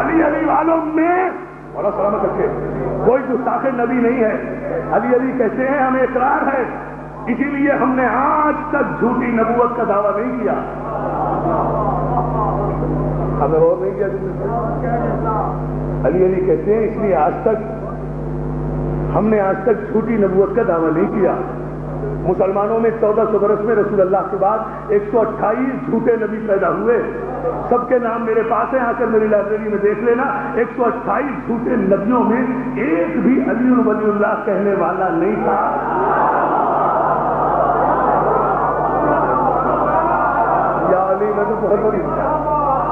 Speaker 1: علی علی والوں میں مولا سلامت رکھے کوئی گستاخ نبی نہیں ہے۔ علی علی کہتے ہیں، ہمیں اقرار ہے، اسی لیے ہم نے آج تک جھوٹی نبوت کا دعویٰ نہیں کیا۔ ہمیں اور نہیں کیا، علی علی کہتے ہیں اس لیے ہم نے آج تک جھوٹی نبوت کا دعویٰ نہیں کیا۔ مسلمانوں میں 1400 برس میں رسول اللہ کے بعد 128 جھوٹے نبی پیدا ہوئے، سب کے نام میرے پاس ہیں، آ کر میری لائبریری میں دیکھ لینا۔ 128 جھوٹے نبیوں میں ایک بھی علی ولی اللہ کہنے والا نہیں تھا۔ یا علی میں تو بہت بڑی،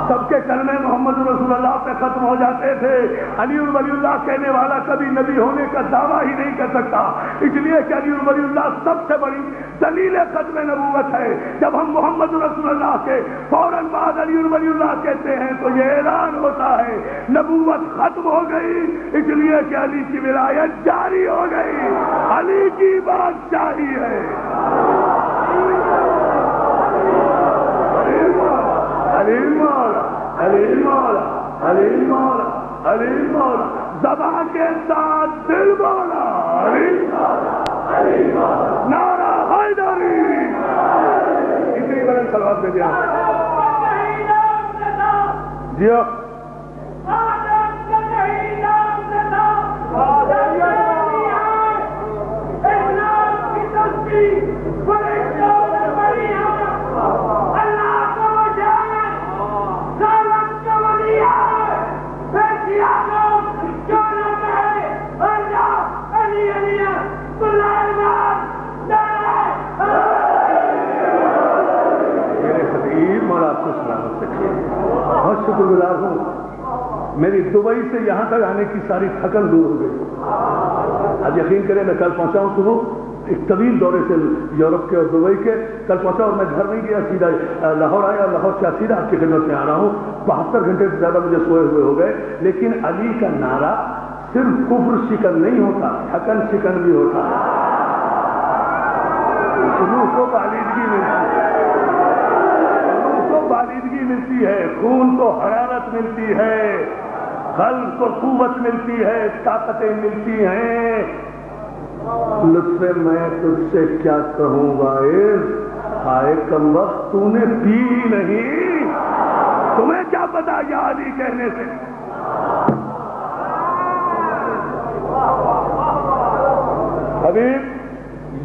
Speaker 1: سب کے کلمے محمد رسول اللہ پہ ختم ہو جاتے تھے، علی ولی اللہ کہنے والا کبھی نبی ہونے کا دعویٰ ہی نہیں کر سکتا، اس لیے کہ علی ولی اللہ سب سے بڑی دلیل ختم نبوت ہے۔ جب ہم محمد رسول اللہ کے فوراً بعد علی ولی اللہ کہتے ہیں تو یہ اعلان ہوتا ہے نبوت ختم ہو گئی، اس لیے کہ علی کی ولایت جاری ہو گئی، علی کی بادشاہی ہے۔ علی مولا، علی مولا، علی مولا، علی مولا، زبان کے ساتھ دل مولا، علی مولا، علی مولا، نعرہ حیدری، اتنی بڑے سلوات دے دیا جیو۔ بہت شکر گزار ہوں، میری دبئی سے یہاں تک آنے کی ساری تھکن دور ہو گئی۔ آج یقین کریں میں کل پہنچا ہوں صبح ایک طویل دورے سے یورپ کے اور دبئی کے، کل پہنچا اور میں گھر نہیں گیا، سیدھا لاہور آیا اور لاہور سے سیدھا آپ کی خدمت میں آ رہا ہوں۔ 72 گھنٹے سے زیادہ مجھے سوئے ہوئے ہو گئے، لیکن علی کا نعرہ صرف کفر شکن نہیں ہوتا، تھکن شکن بھی ہوتا ہے۔ روح کو بالیدگی ملتی ہے، بالیدگی ملتی ہے، خون کو حرارت ملتی ہے، قلب کو قوت ملتی ہے، طاقتیں ملتی ہیں۔ لطف میں تجھ سے کیا کہوں واعظ، ہائے کم وقت تو نے پی نہیں، تمہیں کیا پتا یا علی کہنے سے۔ حبیب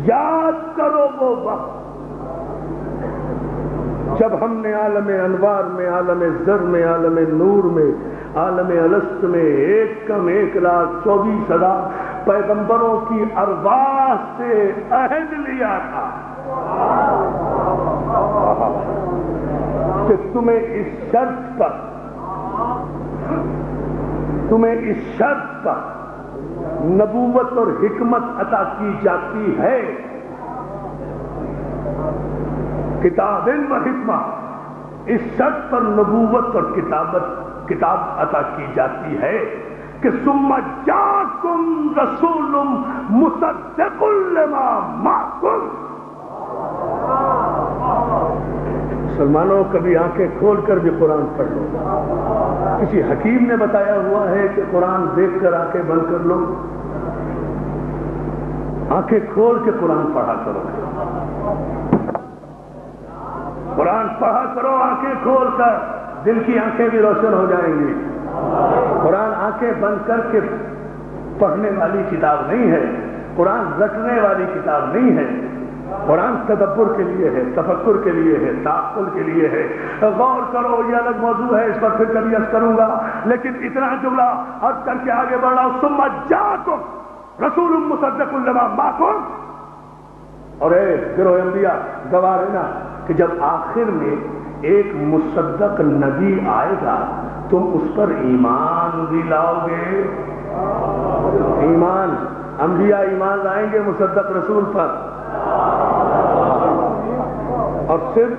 Speaker 1: یاد کرو وہ وقت جب ہم نے عالم انوار میں، عالم ذر میں، عالم نور میں، عالم الست میں 1,24,000 پیغمبروں کی ارواح سے عہد لیا تھا کہ تمہیں اس شرط پر نبوت اور حکمت عطا کی جاتی ہے، کتاب و حکمہ اس شرط پر نبوت اور کتاب عطا کی جاتی ہے کہ ثم جاءکم رسول مصدق لما معکم. مسلمانوں کبھی آنکھیں کھول کر بھی قرآن پڑھ لو. کسی حکیم نے بتایا ہوا ہے کہ قرآن دیکھ کر آنکھیں بند کر لو؟ آنکھیں کھول کے قرآن پڑھا کرو. قرآن پڑھا کرو آنکھیں کھول کر، دل کی آنکھیں بھی روشن ہو جائیں گی. قرآن آنکھیں بند کر کے پڑھنے والی کتاب نہیں ہے، قرآن رٹنے والی کتاب نہیں ہے. قرآن تدبر کے لیے ہے، تفکر کے لیے ہے، تعقل کے لیے ہے. غور کرو، یہ الگ موضوع ہے، اس پر پھر کبھی عرض کروں گا، لیکن اتنا جملہ عرض کر کے آگے بڑھ رہا ہوں. ثم جاءکم رسول مصدق لما معکم. اور اے گروہ انبیاء گواہ رہنا کہ جب آخر میں ایک مصدق نبی آئے گا تم اس پر ایمان بھی لاؤ گے. ایمان، انبیاء ایمان لائیں گے مصدق رسول پر. اور صرف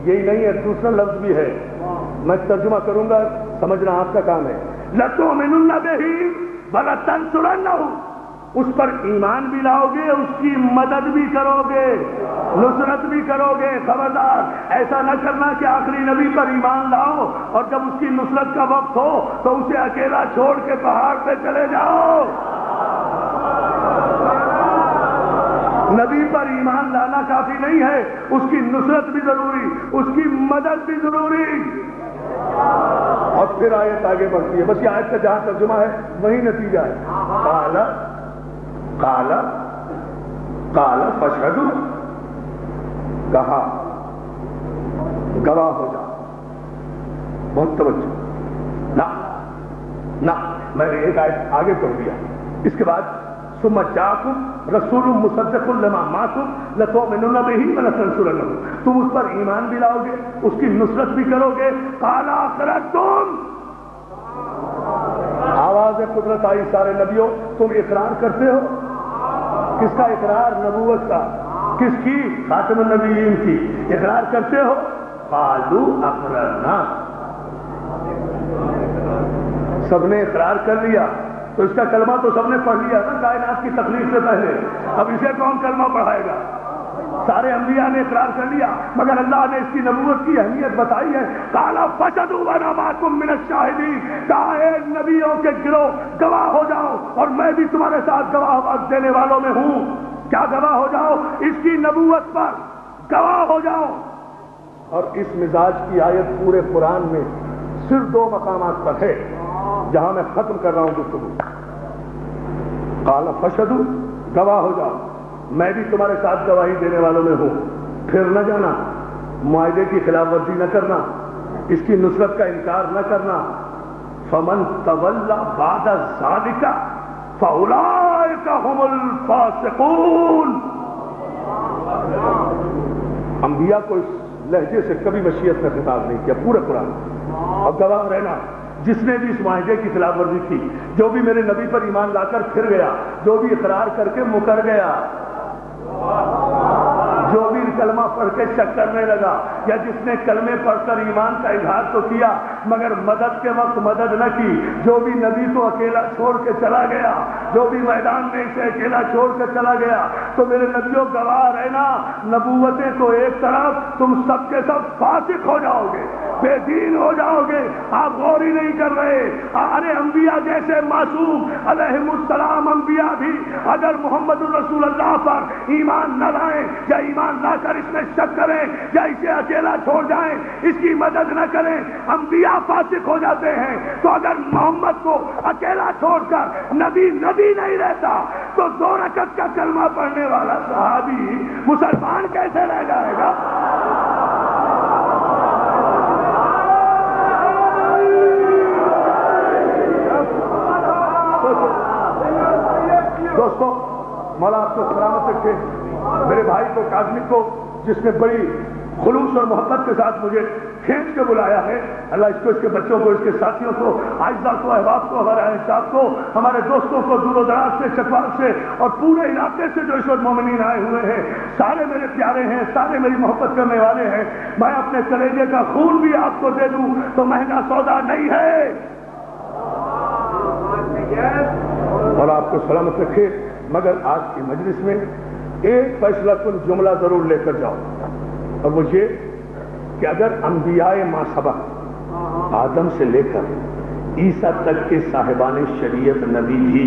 Speaker 1: یہی نہیں ہے، دوسرا لفظ بھی ہے، میں ترجمہ کروں گا، سمجھنا آپ کا کام ہے. لَتُؤْمِنُنَّ بِهِ وَلَتَنْصُرَنَّهُ. اس پر ایمان بھی لاؤ گے، اس کی مدد بھی کرو گے، نصرت بھی کرو گے. خبردار ایسا نہ کرنا کہ آخری نبی پر ایمان لاؤ اور جب اس کی نصرت کا وقت ہو تو اسے اکیلا چھوڑ کے پہاڑ پہ چلے جاؤ. نبی پر ایمان لانا کافی نہیں ہے، اس کی نصرت بھی ضروری، اس کی مدد بھی ضروری. اور پھر آیت آگے بڑھتی ہے. بس یہ آیت کا جہاں ترجمہ ہے وہی نتیجہ ہے. قال فاشهدوا، کہا گواہ ہو جاؤ. بہت توجہ. نہ میں نے ایک آیت آگے پڑھ دیا. اس کے بعد ثم جاءکم رسول مصدق لما معکم لتؤمنن به ولتنصرنه. تم اس پر ایمان بھی لاؤ گے، اس کی نصرت بھی کرو گے. قال اقررتم. آواز قدرت آئی سارے نبیوں، تم اقرار کرتے ہو. کس کا اقرار؟ نبوت کا. کس کی؟ خاتم النبیین کی. اقرار کرتے ہو؟ قالوا اقررنا. سب نے اقرار کر لیا تو اس کا کلمہ تو سب نے پڑھ لیا نا کائنات کی تخلیق سے پہلے. اب اسے کون کلمہ پڑھائے گا؟ سارے انبیاء نے اقرار کر لیا، مگر اللہ نے اس کی نبوت کی اہمیت بتائی ہے. قال فاشهدوا وانا معكم من الشاهدين. کہا اے نبیوں کے گروہ گواہ ہو جاؤ اور میں بھی تمہارے ساتھ گواہ دینے والوں میں ہوں. کیا گواہ ہو جاؤ؟ اس کی نبوت پر گواہ ہو جاؤ. اور اس مزاج کی آیت پورے قرآن میں صرف 2 مقامات پر ہے جہاں میں ختم کر رہا ہوں گفتگو. قال فاشهدوا، گواہ ہو جاؤ، میں بھی تمہارے ساتھ گواہی دینے والوں میں ہوں. پھر نہ جانا، معاہدے کی خلاف ورزی نہ کرنا، اس کی نصرت کا انکار نہ کرنا. فمن تولى بعد ذلك فاولئك هم الفاسقون. انبیاء کو اس لہجے سے کبھی مشیت میں خطاب نہیں کیا پورے قرآن. اب گواہ رہنا جس نے بھی اس معاہدے کی خلاف ورزی کی، جو بھی میرے نبی پر ایمان لا کر پھر گیا، جو بھی اقرار کر کے مکر گیا، جو بھی کلمہ پڑھ کے شک کرنے لگا، یا جس نے کلمے پڑھ کر ایمان کا اظہار تو کیا مگر مدد کے وقت مدد نہ کی، جو بھی نبی کو اکیلا چھوڑ کے چلا گیا، جو بھی میدان میں اسے اکیلا چھوڑ کے چلا گیا، تو میرے نبیوں گواہ رہنا، نبوتیں تو ایک طرف، تم سب کے سب فاسق ہو جاؤ گے، بے دین ہو جاؤ گے. آپ غور ہی نہیں کر رہے. ارے انبیاء جیسے معصوم علیہم السلام انبیاء بھی اگر محمد الرسول اللہ پر ایمان نہ لائیں یا ایمان لا کر اس میں شک کریں یا اسے اکیلا چھوڑ جائیں، اس کی مدد نہ کریں، انبیاء فاسق ہو جاتے ہیں. تو اگر محمد کو اکیلا چھوڑ کر نبی نہیں رہتا تو 2 رکعت کا کلمہ پڑھنے والا صحابی مسلمان کیسے رہ جائے گا؟ دوستو، مولا آپ کو سلامت رکھے. میرے بھائی کو کاظمی کو، جس نے بڑی خلوص اور محبت کے ساتھ مجھے کھینچ کے بلایا ہے. اللہ اس کو، اس کے بچوں کو، اس کے ساتھیوں کو، اعزاء کو، احباب کو، ہمارے احساب کو، ہمارے دوستوں کو، دور و دراز سے، چکوال سے اور پورے علاقے سے جو اس وقت مومنین آئے ہوئے ہیں، سارے میرے پیارے ہیں، سارے میری محبت کرنے والے ہیں. میں اپنے کلیجے کا خون بھی آپ کو دے دوں تو مہنگا سودا نہیں ہے. اور آپ کو سلامت رکھے. مگر آج کی مجلس میں ایک فیصلہ کن جملہ ضرور لے کر جاؤ، اور وہ یہ کہ اگر انبیاء ما سبق آدم سے لے کر عیسیٰ تک کے صاحبان شریعت نبی بھی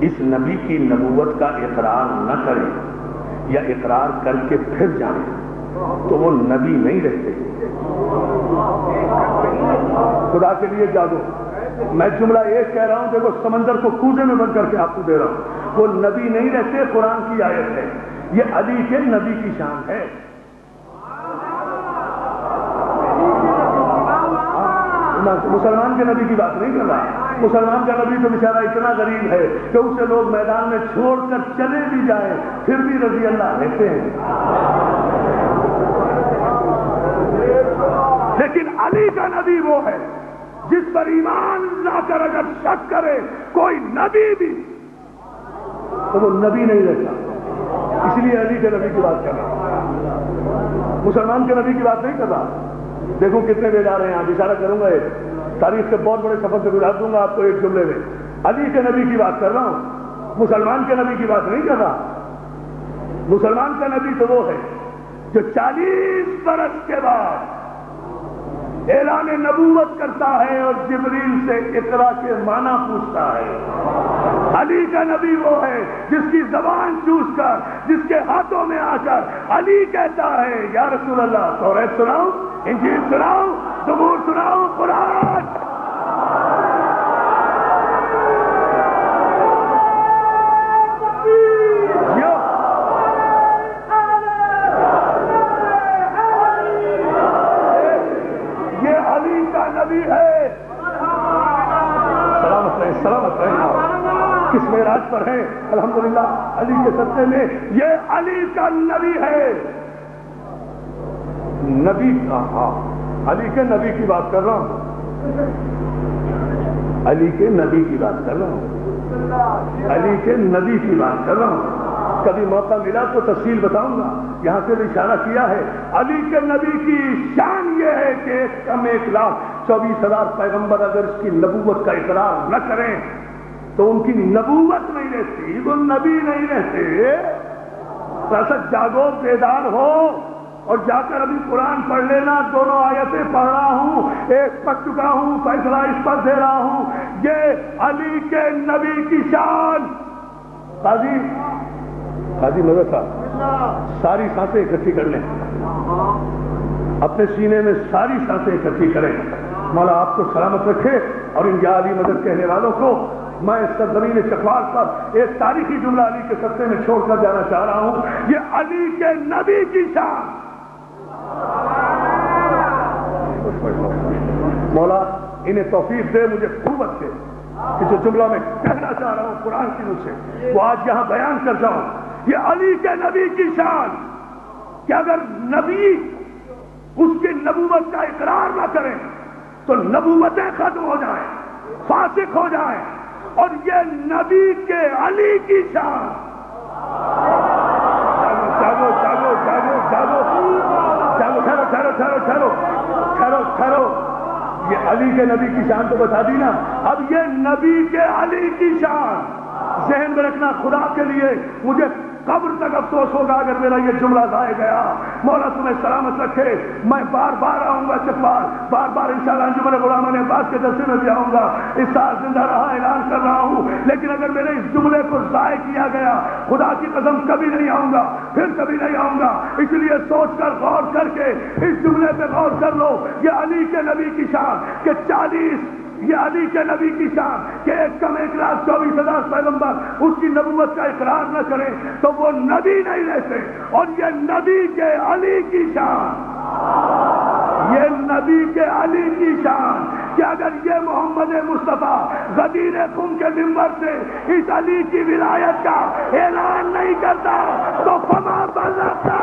Speaker 1: اس نبی کی نبوت کا اقرار نہ کریں یا اقرار کر کے پھر جائیں تو وہ نبی نہیں رہتے. خدا کے لیے جاگو. میں جملہ ایک کہہ رہا ہوں، دیکھو سمندر کو کوزے میں بند کر کے آپ کو دے رہا ہوں. وہ نبی نہیں رہتے، قرآن کی آیت ہے. یہ علی کے نبی کی شان ہے. مسلمان کے نبی کی بات نہیں کر رہا. مسلمان کا نبی تو بیچارہ اتنا غریب ہے کہ اسے لوگ میدان میں چھوڑ کر چلے بھی جائیں پھر بھی رضی اللہ رہتے ہیں. لیکن علی کا نبی وہ ہے جس پر ایمان لا کر اگر شک کرے کوئی نبی بھی تو وہ نبی نہیں رہتا. اس لیے علی کے نبی کی بات کر رہا، مسلمان کے نبی کی بات نہیں کر رہا. دیکھو کتنے بیدار ہیں. آپ اشارہ کروں گا، ایک تاریخ کے بہت بڑے سفر سے گزار دوں گا آپ کو ایک جملے میں. علی کے نبی کی بات کر رہا ہوں، مسلمان کے نبی کی بات نہیں کر رہا. مسلمان کا نبی تو وہ ہے جو 40 برس کے بعد اعلان نبوت کرتا ہے اور جبریل سے اقرا کے معنی پوچھتا ہے. علی کا نبی وہ ہے جس کی زبان چوس کر، جس کے ہاتھوں میں آ کر علی کہتا ہے یا رسول اللہ توریت سناؤ، انجیل سناؤ، زبور سناؤ، قرآن. کس معراج پر ہے؟ الحمدللہ علی کے صدقے میں. یہ علی کا نبی ہے. نبی کا، ہاں علی کے نبی کی بات کر رہا ہوں. علی کے نبی کی بات کر رہا ہوں. علی کے نبی کی بات کر رہا ہوں. کبھی موقع ملا تو تفصیل بتاؤں گا. یہاں سے اشارہ کیا ہے. علی کے نبی کی شان یہ ہے کہ 1,24,000 پیغمبر اگر اس کی نبوت کا اقرار نہ کریں تو ان کی نبوت نہیں رہتی، وہ نبی نہیں رہتے. سچ جاگو، بیدار ہو اور جا کر ابھی قرآن پڑھ لینا. دونوں آیتیں پڑھ رہا ہوں، ایک پڑھ چکا ہوں، فیصلہ اس پر دے رہا ہوں. یہ علی کے نبی کی شان. قاضی مدد صاحب ساری سانسیں اکٹھی کر لیں، اپنے سینے میں ساری سانسیں اکٹھی کریں. مولا آپ کو سلامت رکھے. اور ان یا علی مدد کہنے والوں کو میں اس سرزمین چکوال پر ایک تاریخی جملہ علی کے صدقے میں چھوڑ کر جانا چاہ رہا ہوں. یہ علی کے نبی کی شان. مولا انہیں توفیق دے، مجھے قوت دے کہ جو جملہ میں کہنا چاہ رہا ہوں قرآن کی روح سے وہ آج یہاں بیان کر جاؤں. یہ علی کے نبی کی شان کہ اگر نبی اس کی نبوت کا اقرار نہ کریں تو نبوتیں ختم ہو جائیں، فاسق ہو جائیں. اور یہ نبی کے علی کی شان. جاگو جاگو جاگو جاگو جاگو، ٹھہرو. یہ علی کے نبی کی شان تو بتا دی نا. اب یہ نبی کے علی کی شان ذہن میں رکھنا. خدا کے لیے مجھے قبر تک افسوس ہوگا اگر میرا یہ جملہ ضائع گیا. مولا تمہیں سلامت رکھے. میں بار بار آؤں گا چکوال، بار بار انشاءاللہ انجمن غلامان عباس کے جلسے میں بھی آؤں گا. اس سال زندہ رہا اعلان کر رہا ہوں. لیکن اگر میرے اس جملے کو ضائع کیا گیا، خدا کی قسم کبھی نہیں آؤں گا، پھر کبھی نہیں آؤں گا. اس لیے سوچ کر غور کر کے اس جملے پہ غور کر لو. یہ علی کے نبی کی شان کہ 40، یہ علی کے نبی کی شان کہ 1,24,000 پیغمبر اس کی نبوت کا اقرار نہ کریں تو وہ نبی نہیں رہتے. اور یہ نبی کے علی کی شان، یہ نبی کے علی کی شان کہ اگر یہ محمد مصطفیٰ غدیر خم کے منبر سے اس علی کی ولایت کا اعلان نہیں کرتا تو فما بلغتا.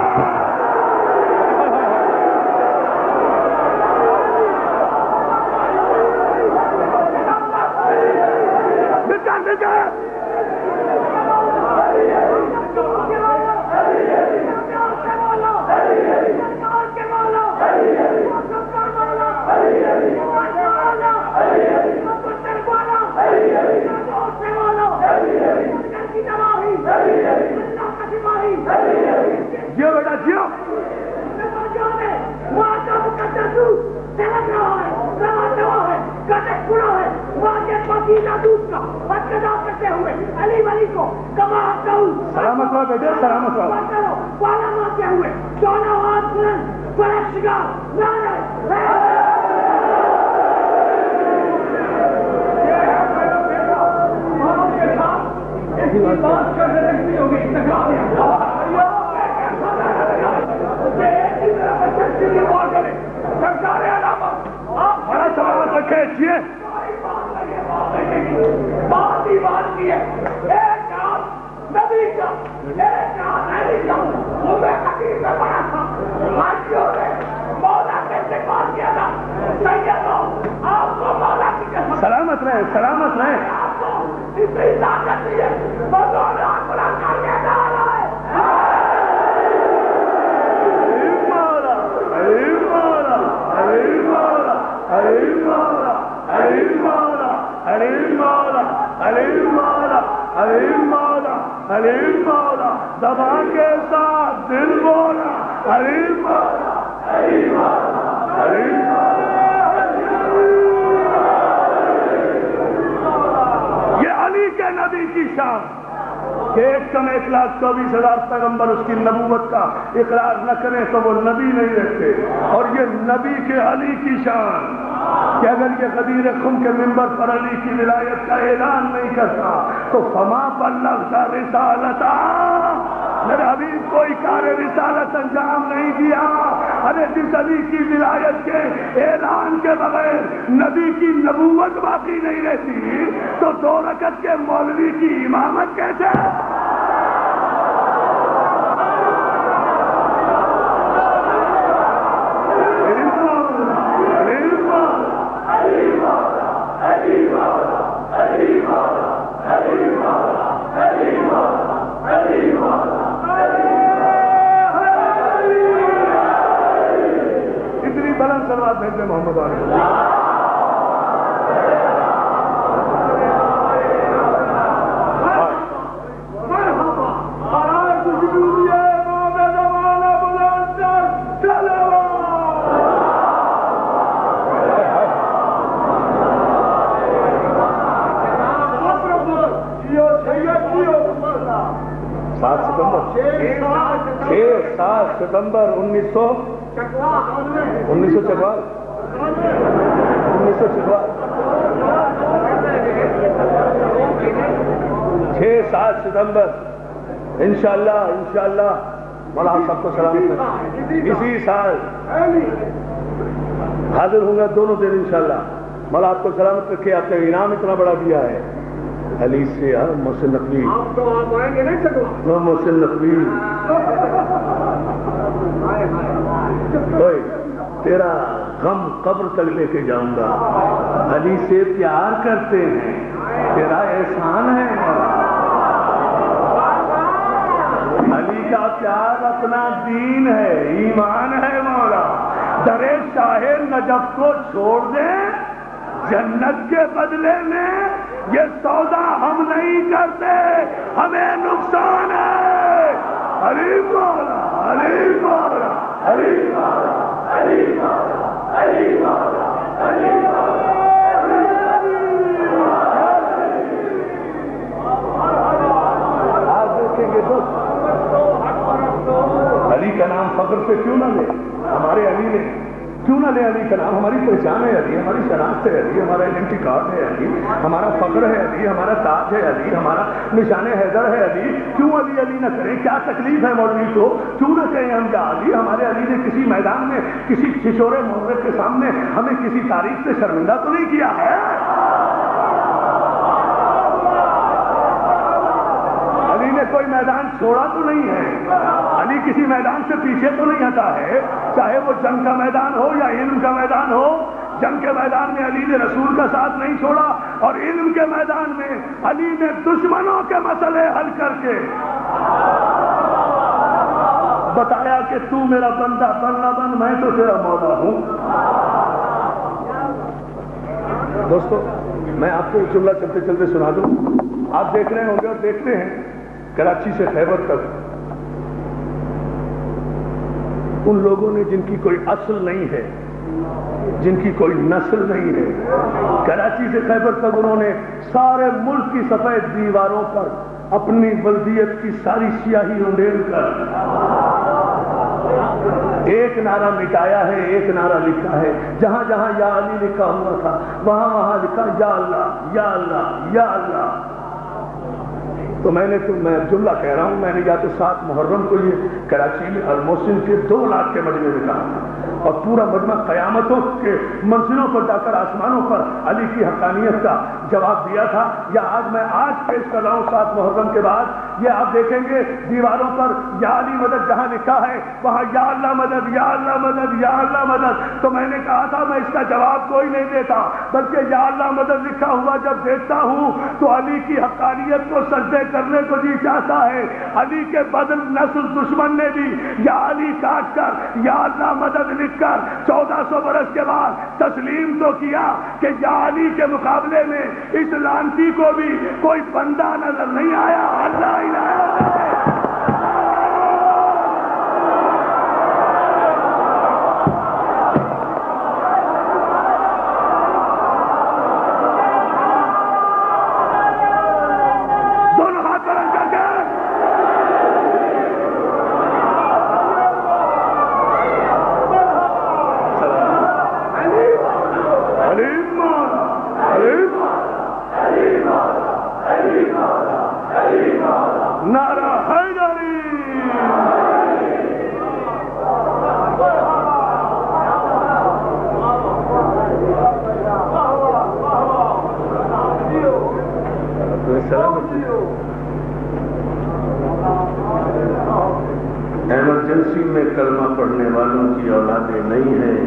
Speaker 1: جیو بیٹا جیو. سلامت رہو بیٹے, سلامت رہو. بڑا سلامت رکھے جیے.
Speaker 2: بات ہی بات کی ہے. ایک رات نبی کا, ایک رات علی کا, میں حقیق میں پڑا تھا. حاجیوں نے مولا کے استقبال کیا تھا. سیدوں, آپ کو مولا کی قسم.
Speaker 1: سلامت رہے, سلامت رہے.
Speaker 2: آپ کو اتنی طاقت دی ہے, بزرگ آپ بلا کر کے ڈالا ہے.
Speaker 1: زبان کے ساتھ دل بولا, حلیم مولا, حلیم مولا, حلیم مولا. یہ علی کے نبی کی شان کہ 1,24,000 پیغمبر اس کی نبوت کا اقرار نہ کریں تو وہ نبی نہیں رہتے. اور یہ نبی کے علی کی شان کہ اگر یہ غدیر خم کے منبر پر علی کی ولایت کا اعلان نہیں کرتا تو فما بلغت رسالتا, میرے حبیب کوئی کار رسالت انجام نہیں دیا. ارے جس علی کی ولایت کے اعلان کے بغیر نبی کی نبوت باقی نہیں رہتی تو 2 رکعت کے مولوی کی امامت کیسے؟ اتنی بلند صلوات بھیجتے محمد علیہ. ستمبر 6-7 ستمبر انشاءاللہ مولا سب کو سلامت ہے. اسی سال حاضر ہوں گا دونوں دن انشاءاللہ. مولا آپ کو سلامت رکھے. آپ نے انعام اتنا بڑا دیا ہے علی سے. محسن نقوی,
Speaker 2: آپ تو آپ آئیں گے نہیں سکوا.
Speaker 1: محسن نقوی, تیرا غم قبر تک لے کے جاؤں گا. علی سے پیار کرتے ہیں, تیرا احسان ہے. علی کا پیار اپنا دین ہے, ایمان ہے. مولا در شاہ نجف کو چھوڑ دیں, جنت کے بدلے میں یہ سودا ہم نہیں کرتے, ہمیں نقصان ہے. علی مولا, علی مولا, علی مولا, علی مولا, علی مولا, علی مولا. آج دیکھیں گے دوست, علی کا نام فخر سے کیوں نہ لے, ہمارے علی نے کیوں نہ لے علی کا نام. ہماری پہچان ہے علی, ہماری شناخت ہے علی, ہمارا آئیڈینٹی کارڈ ہے علی, ہمارا فخر ہے علی, ہمارا تاج ہے علی, ہمارا نشان حیدر ہے علی. کیوں علی علی نہ کریں؟ کیا تکلیف ہے مولوی کو؟ کیوں نہ کہیں ہم یا علی. ہمارے علی نے کسی میدان میں کسی چھچورے محرک کے سامنے ہمیں کسی تاریخ سے شرمندہ تو نہیں کیا ہے. علی نے کوئی میدان چھوڑا تو نہیں ہے, علی کسی میدان سے پیچھے تو نہیں ہٹا ہے, چاہے وہ جنگ کا میدان ہو یا علم کا میدان ہو جنگ کے میدان میں علی نے رسول کا ساتھ نہیں چھوڑا، اور علم کے میدان میں علی نے دشمنوں کے مسئلے حل کر کے بتایا کہ تو میرا بندہ بن نہ بن، میں تو تیرا مولا ہوں۔ دوستو میں آپ کو ایک جملہ چلتے چلتے سنا دوں، آپ دیکھ رہے ہوں گے اور دیکھتے ہیں کراچی سے خیبر تک ان لوگوں نے جن کی کوئی اصل نہیں ہے، جن کی کوئی نسل نہیں ہے، کراچی سے خیبر تک انہوں نے سارے ملک کی سفید دیواروں پر اپنی بلدیت کی ساری سیاہی انڈیل کر ایک نعرہ مٹایا ہے، ایک نعرہ لکھا ہے۔ جہاں جہاں یا علی لکھا ہوا تھا وہاں وہاں لکھا یا اللہ یا اللہ یا اللہ۔ تو میں جملہ کہہ رہا ہوں، میں نے یا تو 7 محرم کو یہ کراچی میں المحسن کے 2 لاکھ کے مجمع میں کہا تھا، اور پورا مجمع قیامتوں کے منزلوں پر جا کر آسمانوں پر علی کی حقانیت کا جواب دیا تھا، یا آج پیش کر رہا ہوں 7 محرم کے بعد۔ یہ آپ دیکھیں گے دیواروں پر یا علی مدد جہاں لکھا ہے وہاں یا اللہ مدد یا اللہ مدد یا اللہ مدد۔ تو میں نے کہا تھا میں اس کا جواب کوئی نہیں دیتا، بلکہ یا اللہ مدد لکھا ہوا جب دیکھتا ہوں تو علی کی حقانیت کو سجدے کرنے کو جی چاہتا ہے۔ علی کے بدل نسل دشمن نے بھی یا علی کاٹ کر یا اللہ مدد لکھ کر 1400 برس کے بعد تسلیم تو کیا کہ یا علی کے مقابلے میں اس لعنتی کو بھی کوئی بندہ نظر نہیں آیا۔ اللہ الہ ایمرجنسی میں کلمہ پڑھنے والوں کی اولادیں نہیں ہیں۔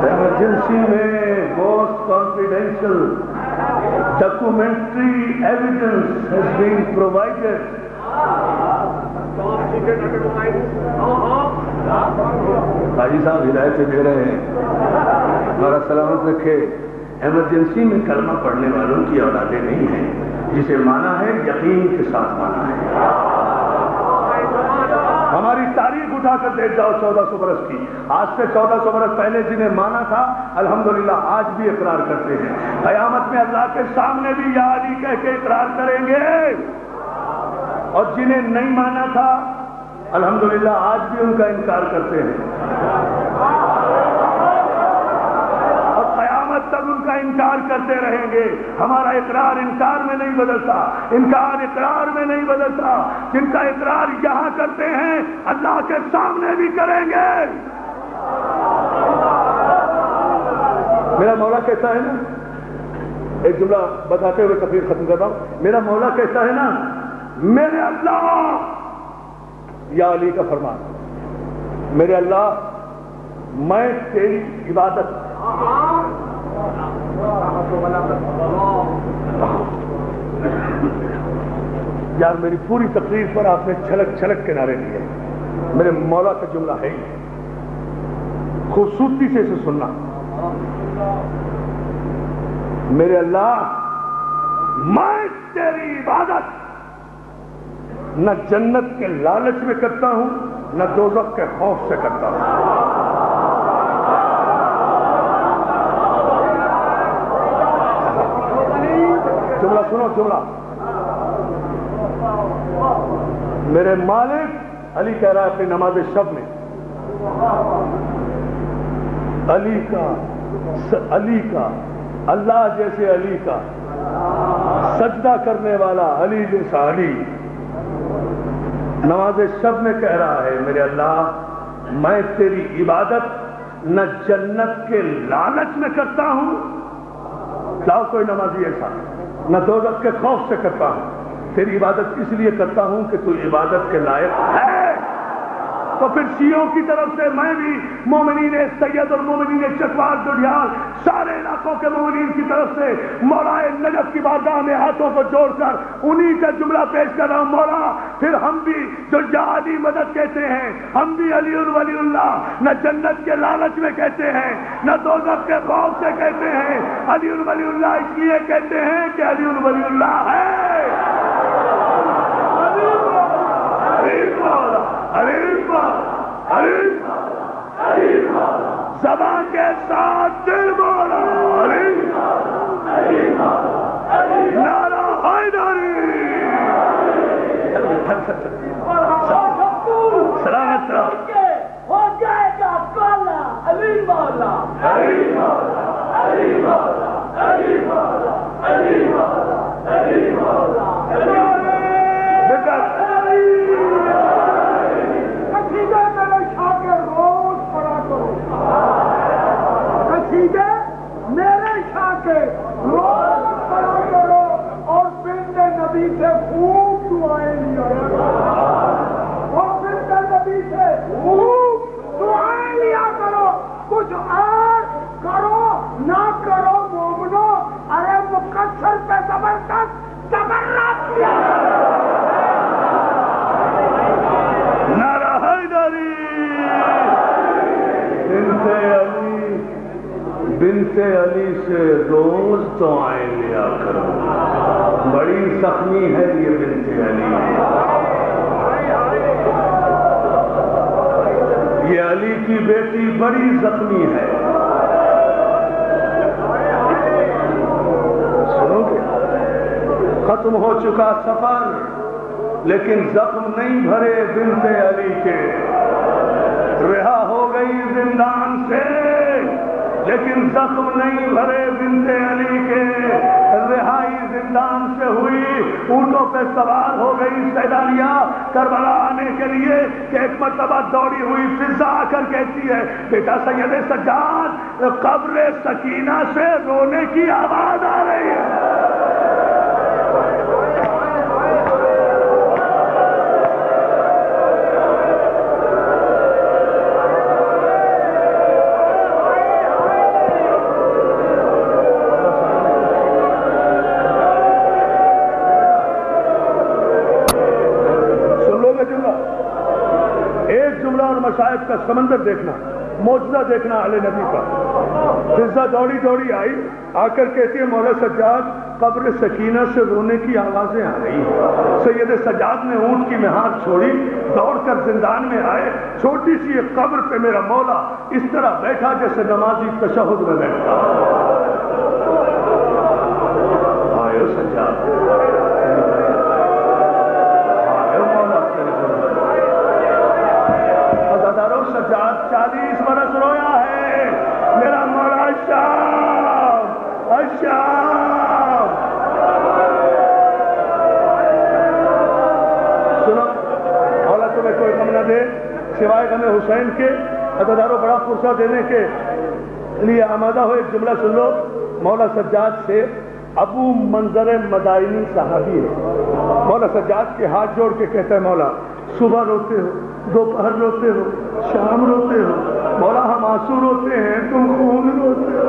Speaker 1: ایمرجنسی میں most confidential documentary evidence has been provided. حاجی صاحب ہدایتیں دے رہے ہیں، ہمارا سلامت رکھے۔ ایمرجنسی میں کلمہ پڑھنے والوں کی اولادیں نہیں ہیں، جسے مانا ہے یقین کے ساتھ مانا ہے۔ ہماری تاریخ اٹھا کر دیکھ جاؤ 1400 برس کی، آج سے 1400 برس پہلے جنہیں مانا تھا الحمدللہ آج بھی اقرار کرتے ہیں۔ قیامت میں اللہ کے سامنے بھی یا علی کہہ کے اقرار کریں گے، اور جنہیں نہیں مانا تھا الحمدللہ آج بھی ان کا انکار کرتے ہیں، اور قیامت تک ان کا انکار کرتے رہیں گے۔ ہمارا اقرار انکار میں نہیں بدلتا، انکار اقرار میں نہیں بدلتا۔ جن کا اقرار یہاں کرتے ہیں اللہ کے سامنے بھی کریں گے۔ میرا مولا کہتا ہے نا، ایک جملہ بتاتے ہوئے تقریر ختم کر رہا ہوں، میرا مولا کہتا ہے نا، میرے اللہ، یا علی کا فرمان، میرے اللہ میں تیری عبادت یار میری پوری تقریر پر آپ نے چھلک چھلک کے نعرے لیے، میرے مولا کا جملہ ہے ہی، خوبصورتی سے اسے سننا۔ میرے اللہ میں تیری عبادت نہ جنت کے لالچ میں کرتا ہوں نہ دوزخ کے خوف سے کرتا ہوں۔ جملہ سنو، جملہ میرے مالک علی کہہ رہا ہے اپنی نماز شب میں، علی کا اللہ جیسے علی کا سجدہ کرنے والا علی جیسا علی نماز شب میں کہہ رہا ہے، میرے اللہ میں تیری عبادت نہ جنت کے لالچ میں کرتا ہوں، لاؤ کوئی نمازی ایسا، نہ دوزخ کے خوف سے کرتا ہوں، تیری عبادت اس لیے کرتا ہوں کہ تو عبادت کے لائق ہے۔ تو پھر شیعوں کی طرف سے میں بھی مومنین سید اور مومنین چکوال جڑیال سارے علاقوں کے مومنین کی طرف سے مولا نجف کی بارگاہ میں ہاتھوں کو جوڑ کر انہی کا جملہ پیش کر رہا ہوں، مولا پھر ہم بھی جو جہادی مدد کہتے ہیں، ہم بھی علی ولی اللہ نہ جنت کے لالچ میں کہتے ہیں نہ دوزخ کے خوف سے کہتے ہیں، علی ولی اللہ اس لیے کہتے ہیں کہ علی ولی اللہ ہے۔ زبان کے ساتھ دل بولا نعرہ حیدری، سلامت
Speaker 2: ہو جائے گا کالا علی مولا، علی مولا، علی مولا، علی مولا، علی مولا، علی مولا، میرے شاہ کے روز پڑھا کرو اور بنت نبی سے خوب دعائیں لیا کرو، اور بنت نبی سے خوب دعائیں لیا کرو، کچھ اور کرو نہ کرو مومنو، ارے مقصر پہ زبردست تبرک کیا
Speaker 1: نعرہ حیدری، بنت علی سے روز دعائیں لیا کرو، بڑی زخمی ہے یہ بنت علی، یہ علی کی بیٹی بڑی زخمی ہے، سنو گے؟ ختم ہو چکا سفر لیکن زخم نہیں بھرے بنت علی کے، رہا ہو گئی زندان سے لیکن زخم نہیں بھرے بنت علی کے، رہائی زندان سے ہوئی، اونٹوں پہ سوار ہو گئی سیدانیہ کربلا آنے کے لیے کہ ایک مرتبہ دوڑی ہوئی فضا آ کر کہتی ہے بیٹا سید سجاد قبر سکینہ سے رونے کی آواز آ رہی ہے۔ مشائخ کا سمندر دیکھنا، معجزہ دیکھنا علی نبی کا۔ فضا دوڑی دوڑی آئی، آ کر کہتی ہے مولا سجاد قبر سکینہ سے رونے کی آوازیں آ رہی ہیں۔ سید سجاد نے اونٹ کی مہار چھوڑی، دوڑ کر زندان میں آئے، چھوٹی سی ایک قبر پہ میرا مولا اس طرح بیٹھا جیسے نمازی تشہد میں بیٹھتا۔ آئے سجاد، سجاد 40 برس رویا ہے میرا مولا شام سنو، مولا تمہیں کوئی غم نہ دے سوائے غم حسین کے، عزاداروں بڑا فرصہ دینے کے لیے آمادہ ہو۔ ایک جملہ سن لو مولا سجاد سے، ابو منظر مدائنی صحابی ہے، مولا سجاد کے ہاتھ جوڑ کے کہتا ہے مولا صبح روتے ہو، دوپہر روتے ہو، شام روتے ہو، مولا ہم آنسو روتے ہیں تم خون روتے ہو،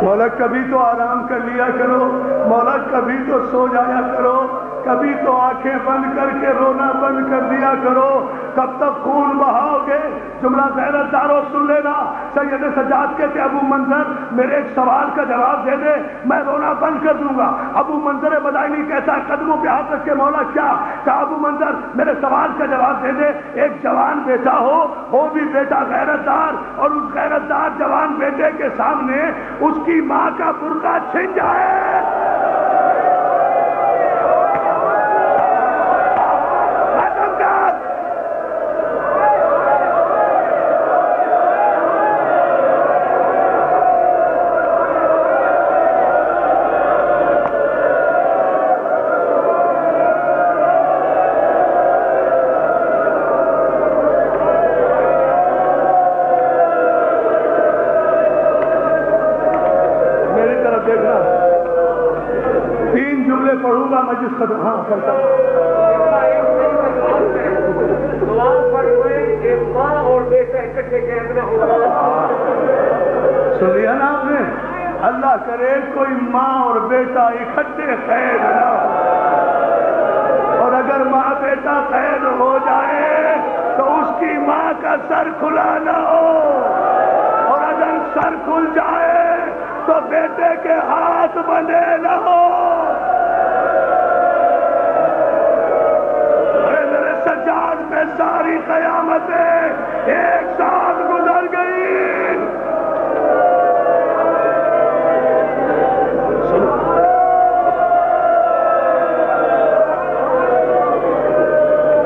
Speaker 1: مولا کبھی تو آرام کر لیا کرو، مولا کبھی تو سو جایا کرو، کبھی تو آنکھیں بند کر کے رونا بند کر دیا کرو، کب تک خون بہاؤ گے؟ جملہ غیرت دارو سن لینا، سید سجاد کہتے ابو منظر میرے ایک سوال کا جواب دے دے میں رونا بند کر دوں گا۔ ابو منظر مدائنی کہتا ہے قدموں پہ ہاتھ رکھ کے مولا کیا؟ کہا ابو منظر میرے سوال کا جواب دے دے، ایک جوان بیٹا ہو بھی بیٹا غیرت دار، اور اس غیرت دار جوان بیٹے کے سامنے اس کی ماں کا برقع چھن جائے، کرتا ہے.
Speaker 2: ماں اور بیٹا اکٹھے کیسے ہوگا؟
Speaker 1: سنیا نا آپ نے؟ اللہ کرے کوئی ماں اور بیٹا اکٹھے قید نہ ہو، اور اگر ماں بیٹا قید ہو جائے تو اس کی ماں کا سر کھلا نہ ہو، اور اگر سر کھل جائے تو بیٹے کے ہاتھ بندھے نہ ہو. میرے سجاد پہ ساری قیامتیں ایک ساتھ گزر گئی.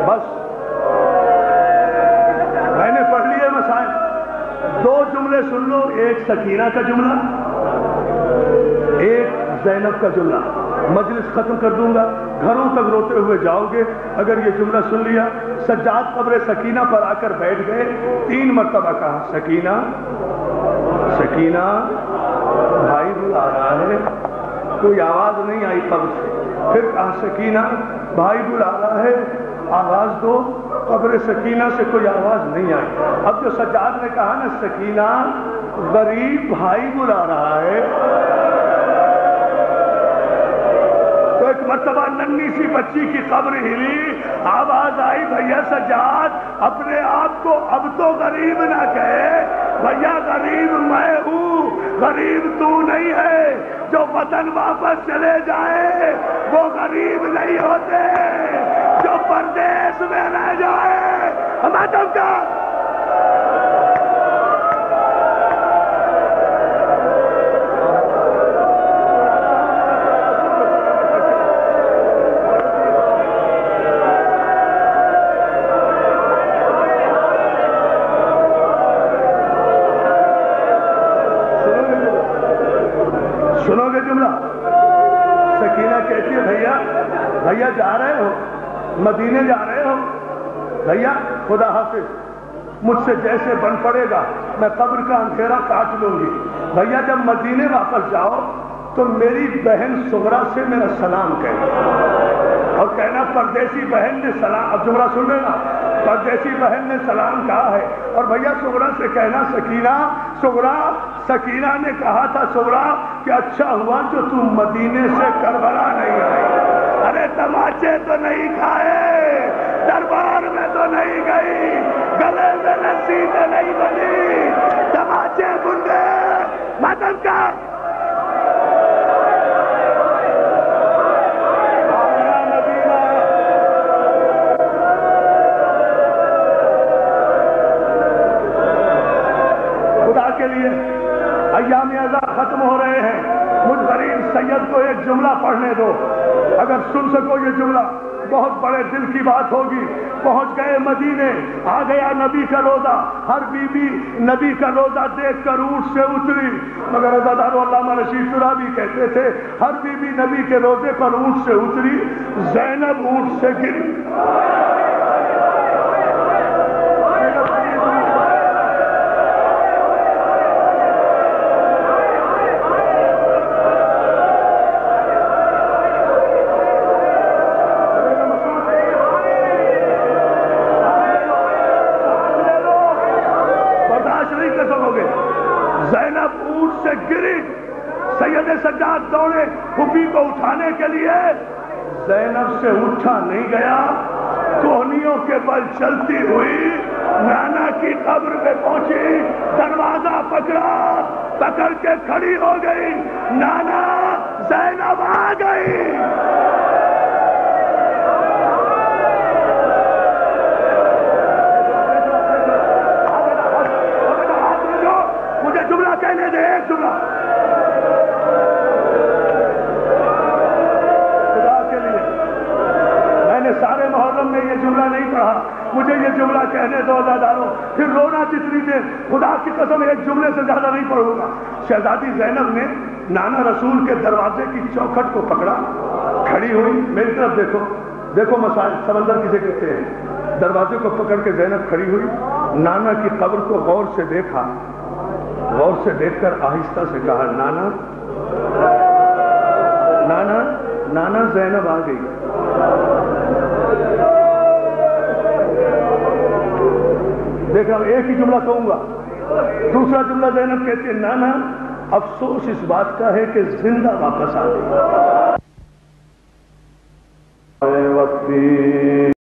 Speaker 1: بس میں نے پڑھ لیے مسائل. دو جملے سن لو، ایک سکینہ کا جملہ، ایک زینب کا جملہ. مجلس ختم کر دوں گا، گھروں تک روتے ہوئے جاؤ گے اگر یہ جملہ سن لیا. سجاد قبر سکینہ پر آ کر بیٹھ گئے، 3 مرتبہ کہا سکینہ سکینہ، بھائی بلا رہا ہے. کوئی آواز نہیں آئی قبر سے. پھر کہا سکینہ، بھائی بلا رہا ہے، آواز دو. قبر سکینہ سے کوئی آواز نہیں آئی. اب جو سجاد نے کہا نا سکینہ، غریب بھائی بلا رہا ہے، تو ایک مرتبہ ننھی سی بچی کی قبر ہلی، آواز آئی بھیا سجاد اپنے آپ کو اب تو غریب نہ کہے، بھیا غریب میں ہوں، غریب تو نہیں ہے. جو وطن واپس چلے جائے وہ غریب نہیں ہوتے، جو پردیس میں رہ جائے ماتم کا. سنو گے جملہ؟ سکینہ کہتی ہے بھیا جا رہے ہو، مدینے جا رہے ہو؟ بھیا خدا حافظ، مجھ سے جیسے بن پڑے گا میں قبر کا اندھیرا کاٹ لوں گی. بھیا جب مدینے واپس جاؤ تو میری بہن سغرا سے میرا سلام کہنا، اور کہنا پردیسی بہن نے سلام. اب جملہ سن لینا، پردیسی بہن نے سلام کہا ہے. اور بھیا سغرا سے کہنا سکینہ نے کہا تھا سغرا کہ اچھا ہوا جو تم مدینے سے کربلا نہیں آئی. ارے تماچے تو نہیں کھائے، دربار میں تو نہیں گئی، گلے میں رسی تو نہیں بنی، تماچے بندے ماتم کا. خدا کے لیے ایام ازا ختم ہو رہے ہیں، مجھ غریب سید کو ایک جملہ پڑھنے دو. اگر سن سکو یہ جملہ بہت بڑے دل کی بات ہوگی. پہنچ گئے مدینے، آ گیا نبی کا روزہ. ہر بی بی نبی کا روزہ دیکھ کر اونٹ سے اتری، مگر عزادار علامہ رشید ترابی کہتے تھے ہر بی بی نبی کے روزے پر اونٹ سے اتری، زینب اونٹ سے گری. زینب اونٹ سے گری، سید سجاد دوڑے پھوپھی کو اٹھانے کے لیے، زینب سے اٹھا نہیں گیا. کوہنیوں کے بل چلتی ہوئی نانا کی قبر پہ پہنچی، دروازہ پکڑ کے کھڑی ہو گئی. نانا زینب آ گئی. جملہ کہنے دے، ایک جملہ خدا کے لیے. میں نے سارے محرم میں یہ جملہ نہیں پڑھا، مجھے یہ جملہ کہنے دو عزاداروں، پھر رونا جتنی دیر. خدا کی قسم ایک جملے سے زیادہ نہیں پڑھوں گا. شہزادی زینب نے نانا رسول کے دروازے کی چوکھٹ کو پکڑا، کھڑی ہوئی. میری طرف دیکھو مسائل سمندر کسے کہتے ہیں. دروازے کو پکڑ کے زینب کھڑی ہوئی، نانا کی قبر کو غور سے دیکھا، غور سے دیکھ کر آہستہ سے کہا نانا زینب آ گئی. دیکھا ایک ہی جملہ کہوں گا، دوسرا جملہ زینب کہتی ہے نانا افسوس اس بات کا ہے کہ زندہ واپس آ گئی۔